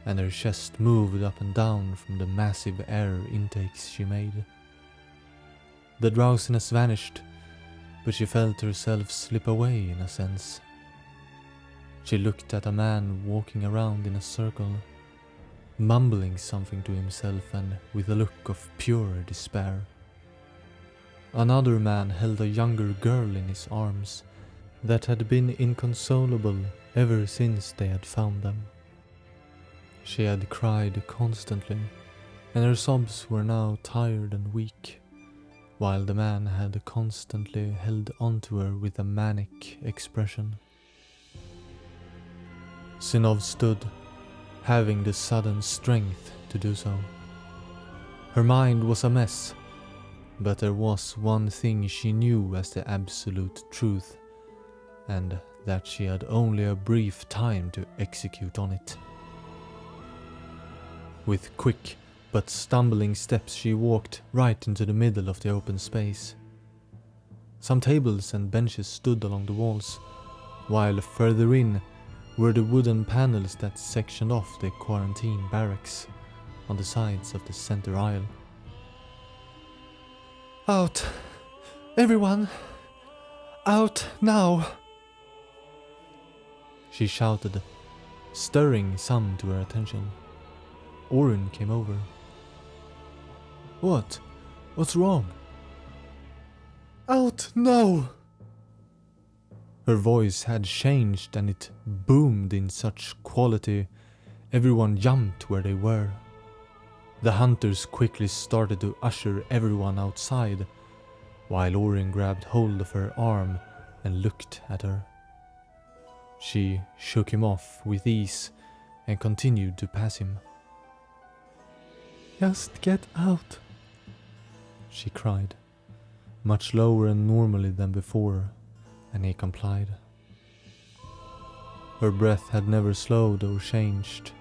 and her chest moved up and down from the massive air intakes she made. The drowsiness vanished, but she felt herself slip away in a sense. She looked at a man walking around in a circle, mumbling something to himself and with a look of pure despair. Another man held a younger girl in his arms that had been inconsolable ever since they had found them. She had cried constantly, and her sobs were now tired and weak, while the man had constantly held onto her with a manic expression. Sinov stood, having the sudden strength to do so. Her mind was a mess, but there was one thing she knew as the absolute truth, and that she had only a brief time to execute on it. With quick but stumbling steps she walked right into the middle of the open space. Some tables and benches stood along the walls, while further in were the wooden panels that sectioned off the quarantine barracks on the sides of the center aisle. Out! Everyone! Out now! She shouted, stirring some to her attention. Orin came over. What? What's wrong? Out now! Her voice had changed and it boomed in such quality, everyone jumped where they were. The hunters quickly started to usher everyone outside, while Orin grabbed hold of her arm and looked at her. She shook him off with ease, and continued to pass him. Just get out. She cried, much lower and normally than before, and he complied. Her breath had never slowed or changed.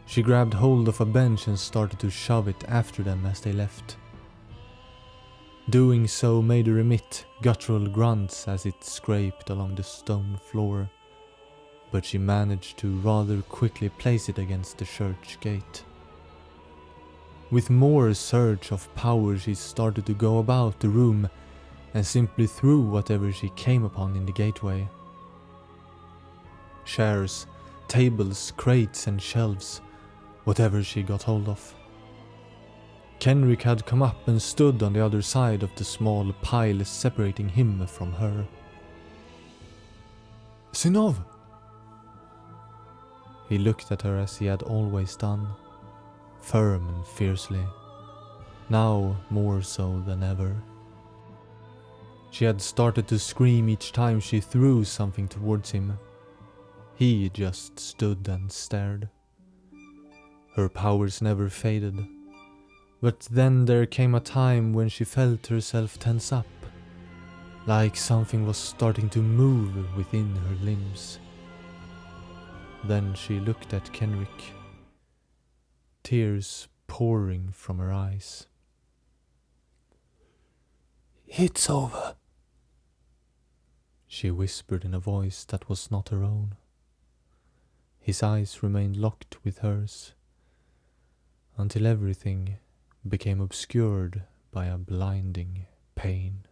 She grabbed hold of a bench and started to shove it after them as they left. Doing so made her emit guttural grunts as it scraped along the stone floor, but she managed to rather quickly place it against the church gate. With more surge of power, she started to go about the room and simply threw whatever she came upon in the gateway. Chairs, tables, crates and shelves, whatever she got hold of. Kenrick had come up and stood on the other side of the small pile separating him from her. Sinov! He looked at her as he had always done, firm and fiercely, now more so than ever. She had started to scream each time she threw something towards him. He just stood and stared. Her powers never faded. But then there came a time when she felt herself tense up, like something was starting to move within her limbs. Then she looked at Kenrick, tears pouring from her eyes. It's over, she whispered in a voice that was not her own. His eyes remained locked with hers, until everything became obscured by a blinding pain.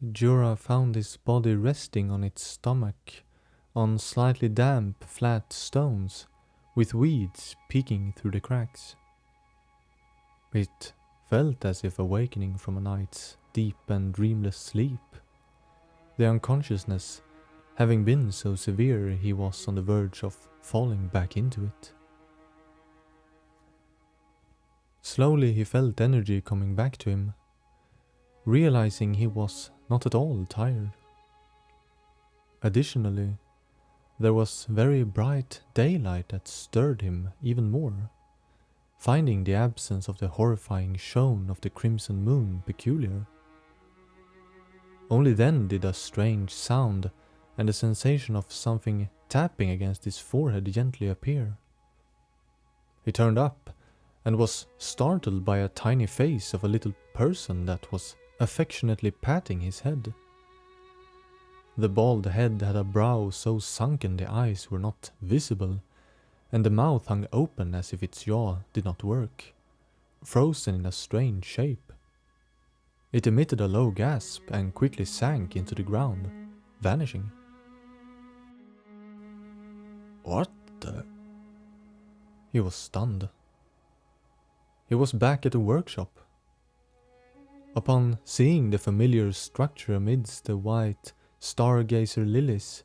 Jorah found his body resting on its stomach, on slightly damp, flat stones, with weeds peeking through the cracks. It felt as if awakening from a night's deep and dreamless sleep. The unconsciousness having been so severe, he was on the verge of falling back into it. Slowly he felt energy coming back to him, realizing he was not at all tired. Additionally, there was very bright daylight that stirred him even more, finding the absence of the horrifying shone of the crimson moon peculiar. Only then did a strange sound and the sensation of something tapping against his forehead gently appear. He turned up and was startled by a tiny face of a little person that was affectionately patting his head. The bald head had a brow so sunken the eyes were not visible, and the mouth hung open as if its jaw did not work, frozen in a strange shape. It emitted a low gasp and quickly sank into the ground, vanishing. What the? He was stunned. He was back at the workshop. Upon seeing the familiar structure amidst the white stargazer lilies,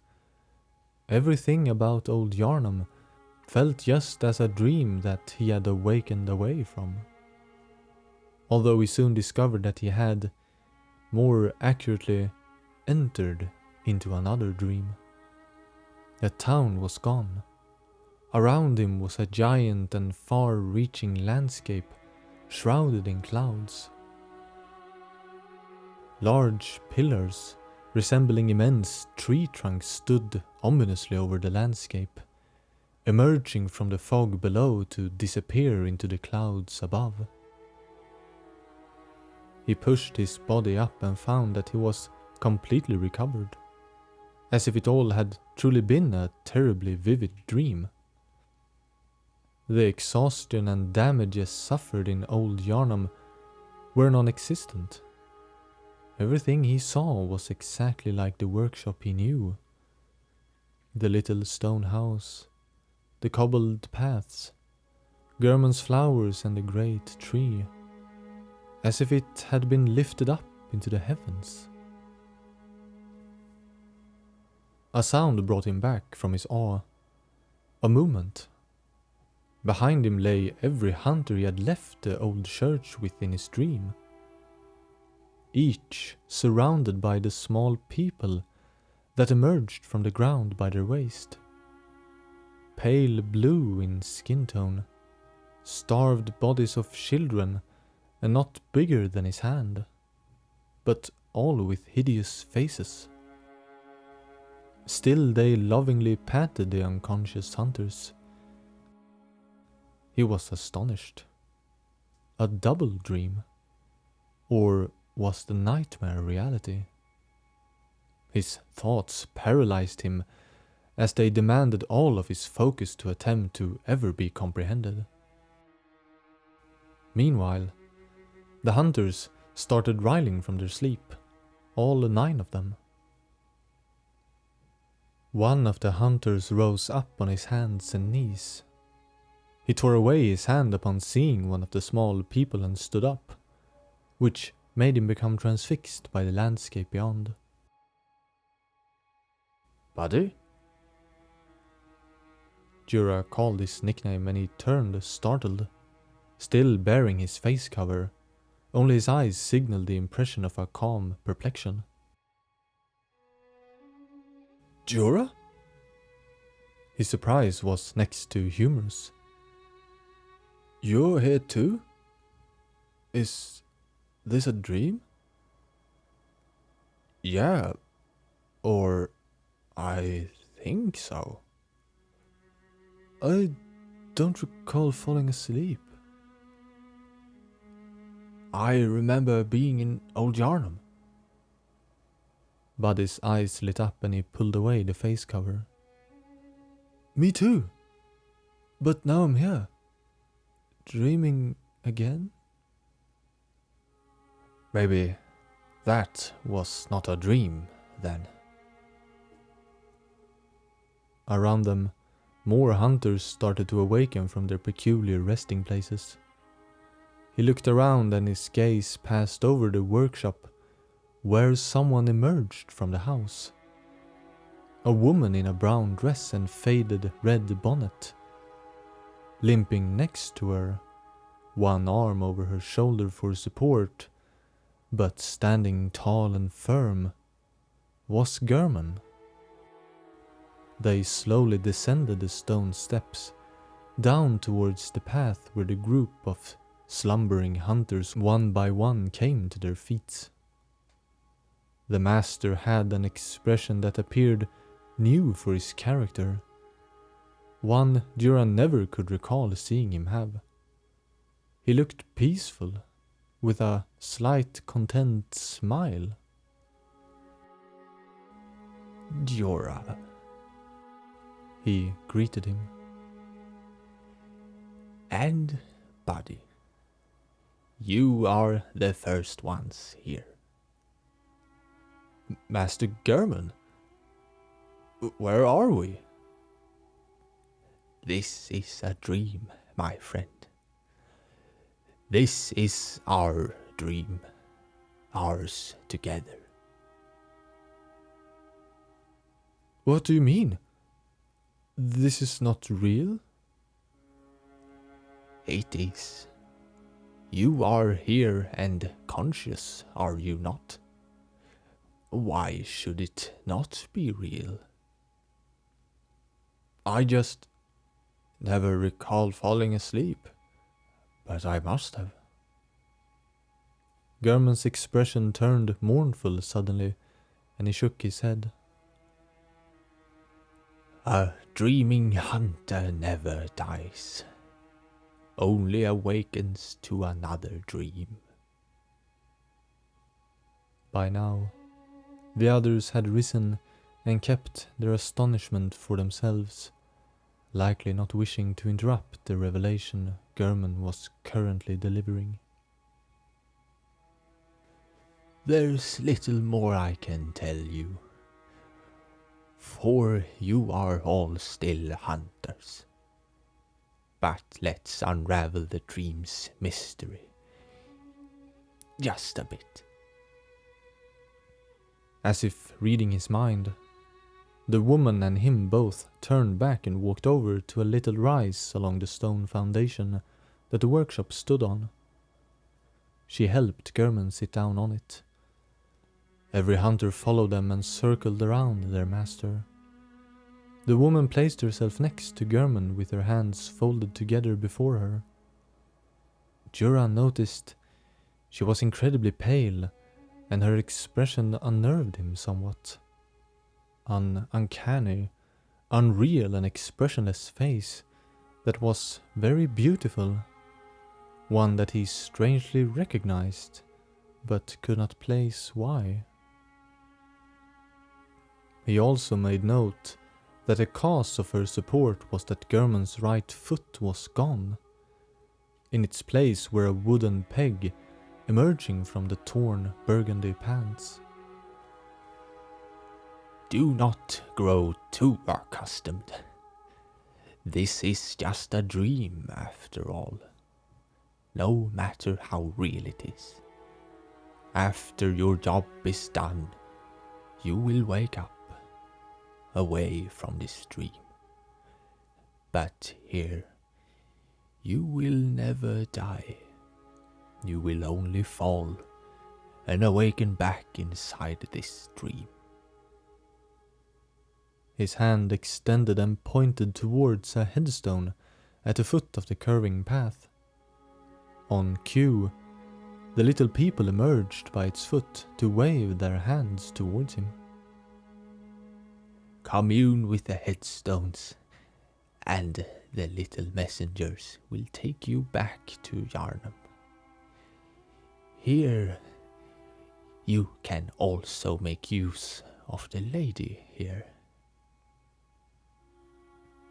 everything about old Yharnam felt just as a dream that he had awakened away from. Although he soon discovered that he had, more accurately, entered into another dream. The town was gone. Around him was a giant and far-reaching landscape, shrouded in clouds. Large pillars, resembling immense tree trunks, stood ominously over the landscape, emerging from the fog below to disappear into the clouds above. He pushed his body up and found that he was completely recovered, as if it all had truly been a terribly vivid dream. The exhaustion and damages suffered in old Yharnam were non-existent. Everything he saw was exactly like the workshop he knew. The little stone house, the cobbled paths, German's flowers and the great tree, as if it had been lifted up into the heavens. A sound brought him back from his awe. A movement. Behind him lay every hunter he had left the old church with in his dream, each surrounded by the small people that emerged from the ground by their waist. Pale blue in skin tone, starved bodies of children, and not bigger than his hand, but all with hideous faces. Still they lovingly patted the unconscious hunters. He was astonished. A double dream? Or was the nightmare reality? His thoughts paralyzed him as they demanded all of his focus to attempt to ever be comprehended. Meanwhile, the hunters started riling from their sleep, all 9 of them. One of the hunters rose up on his hands and knees. He tore away his hand upon seeing one of the small people and stood up, which made him become transfixed by the landscape beyond. "Buddy?" Jura called his nickname and he turned startled, still bearing his face cover. Only his eyes signaled the impression of a calm perplexion. "Jura?" His surprise was next to humorous. "You're here too? Is this a dream?" "Yeah, or I think so. I don't recall falling asleep. I remember being in Old Yarnum." Buddy's eyes lit up and he pulled away the face cover. "Me too. But now I'm here. Dreaming again?" "Maybe that was not a dream, then." Around them, more hunters started to awaken from their peculiar resting places. He looked around and his gaze passed over the workshop, where someone emerged from the house. A woman in a brown dress and faded red bonnet. Limping next to her, one arm over her shoulder for support, but standing tall and firm, was German. They slowly descended the stone steps, down towards the path where the group of slumbering hunters one by one came to their feet. The master had an expression that appeared new for his character, one Duran never could recall seeing him have. He looked peaceful, with a slight content smile. "Jura," he greeted him. "And Buddy, you are the first ones here." "Master German, where are we?" "This is a dream, my friend. This is our dream, ours together." "What do you mean? This is not real?" "It is. You are here and conscious, are you not? Why should it not be real?" "I just never recall falling asleep, but I must have." German's expression turned mournful suddenly, and he shook his head. "A dreaming hunter never dies, only awakens to another dream." By now, the others had risen and kept their astonishment for themselves, likely not wishing to interrupt the revelation German was currently delivering. "There's little more I can tell you, for you are all still hunters. But let's unravel the dream's mystery. Just a bit." As if reading his mind, The woman and him both turned back and walked over to a little rise along the stone foundation that the workshop stood on. She helped German sit down on it. Every hunter followed them and circled around their master. The woman placed herself next to German with her hands folded together before her. Jura noticed she was incredibly pale, and her expression unnerved him somewhat. An uncanny, unreal and expressionless face that was very beautiful, one that he strangely recognized, but could not place why. He also made note that the cause of her support was that German's right foot was gone. In its place were a wooden peg emerging from the torn burgundy pants. Do not grow too accustomed. This is just a dream after all, no matter how real it is. After your job is done, you will wake up, away from this dream. But here, you will never die. You will only fall and awaken back inside this dream. His hand extended and pointed towards a headstone at the foot of the curving path. On cue, the little people emerged by its foot to wave their hands towards him. Commune with the headstones, and the little messengers will take you back to Yharnam. Here, you can also make use of the lady here.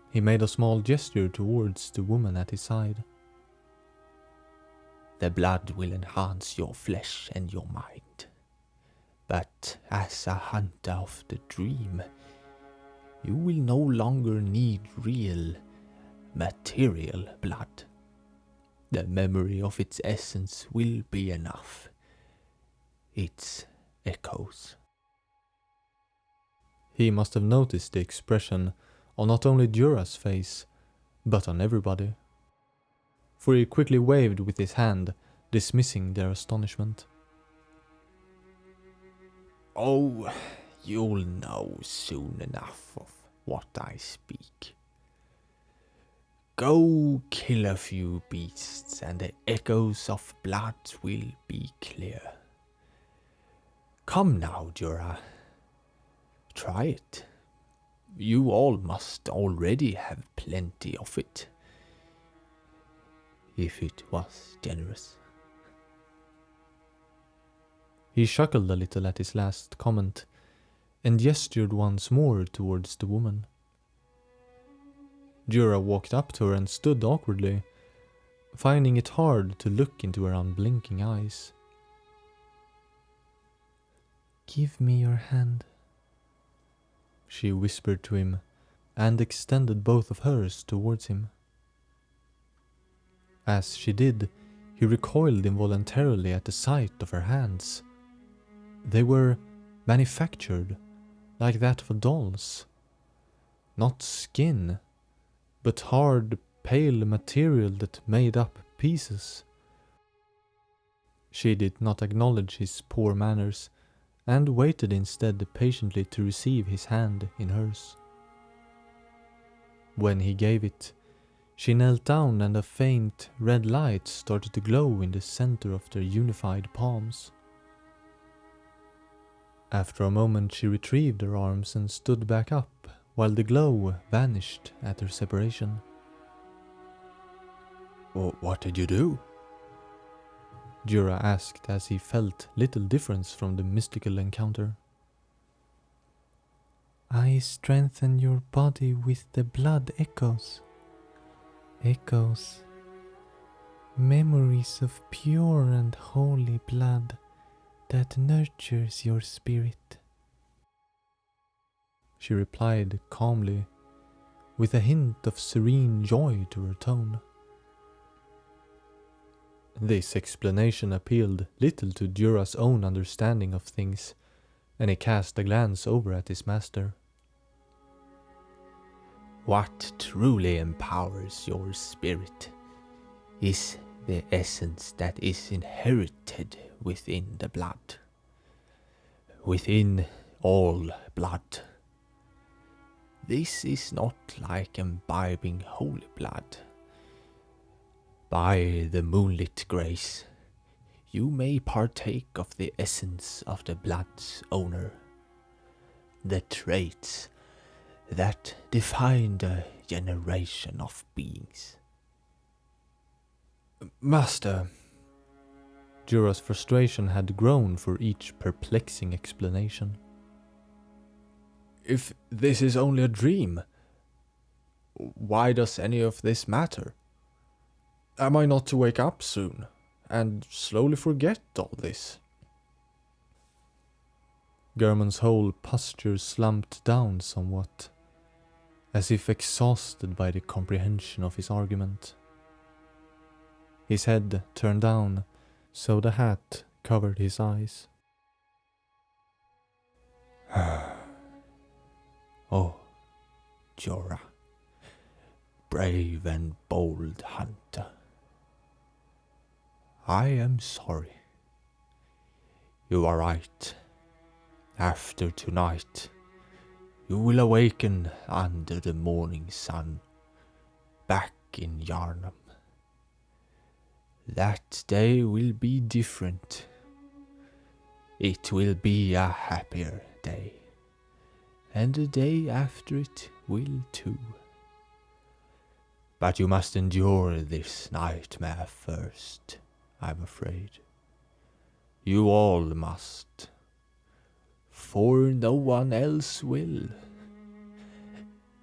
He made a small gesture towards the woman at his side. The blood will enhance your flesh and your mind. But as a hunter of the dream, you will no longer need real, material blood. The memory of its essence will be enough. Its echoes. He must have noticed the expression on not only Jura's face, but on everybody. For he quickly waved with his hand, dismissing their astonishment. Oh, you'll know soon enough of what I speak. Go kill a few beasts and the echoes of blood will be clear. Come now, Jura. Try it. You all must already have plenty of it. If it was generous. He chuckled a little at his last comment, and gestured once more towards the woman. Jura walked up to her and stood awkwardly, finding it hard to look into her unblinking eyes. "Give me your hand," she whispered to him, and extended both of hers towards him. As she did, he recoiled involuntarily at the sight of her hands. They were manufactured, like that of a doll's. Not skin, but hard, pale material that made up pieces. She did not acknowledge his poor manners, and waited instead patiently to receive his hand in hers. When he gave it, she knelt down and a faint red light started to glow in the center of their unified palms. After a moment she retrieved her arms and stood back up, while the glow vanished at their separation. What did you do? Jura asked as he felt little difference from the mystical encounter. "I strengthen your body with the blood echoes. Echoes. Memories of pure and holy blood that nurtures your spirit," she replied calmly, with a hint of serene joy to her tone. This explanation appealed little to Jura's own understanding of things, and he cast a glance over at his master. What truly empowers your spirit is the essence that is inherited within the blood. Within all blood. This is not like imbibing holy blood. By the moonlit grace, you may partake of the essence of the blood's owner. The traits that define the generation of beings. Master. Jura's frustration had grown for each perplexing explanation. If this is only a dream, why does any of this matter? Am I not to wake up soon and slowly forget all this? Germon's whole posture slumped down somewhat, as if exhausted by the comprehension of his argument. His head turned down, so the hat covered his eyes. Oh, Jura, brave and bold hunter. I am sorry. You are right. After tonight, you will awaken under the morning sun, back in Yharnam. That day will be different. It will be a happier day, and the day after it will too. But you must endure this nightmare first, I'm afraid. You all must. For no one else will.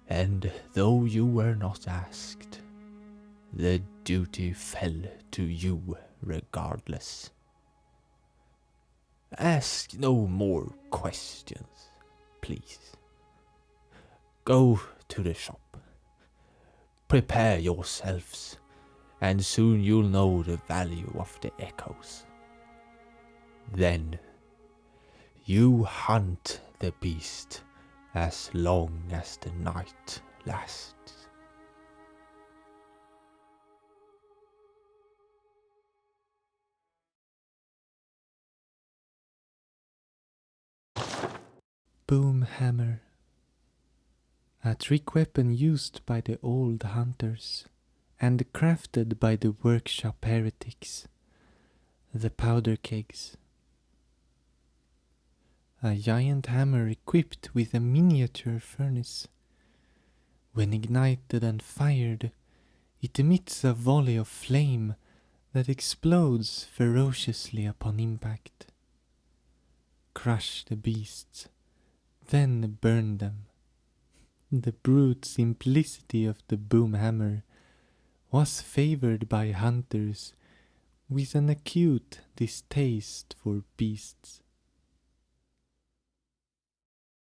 And though you were not asked, the duty fell to you regardless. Ask no more questions, please. Go to the shop. Prepare yourselves, and soon you'll know the value of the echoes. Then you hunt the beast as long as the night lasts. Boom hammer. A trick weapon used by the old hunters and crafted by the workshop heretics, the powder kegs. A giant hammer equipped with a miniature furnace. When ignited and fired, it emits a volley of flame that explodes ferociously upon impact. Crush the beasts, then burn them. The brute simplicity of the boom hammer was favored by hunters with an acute distaste for beasts.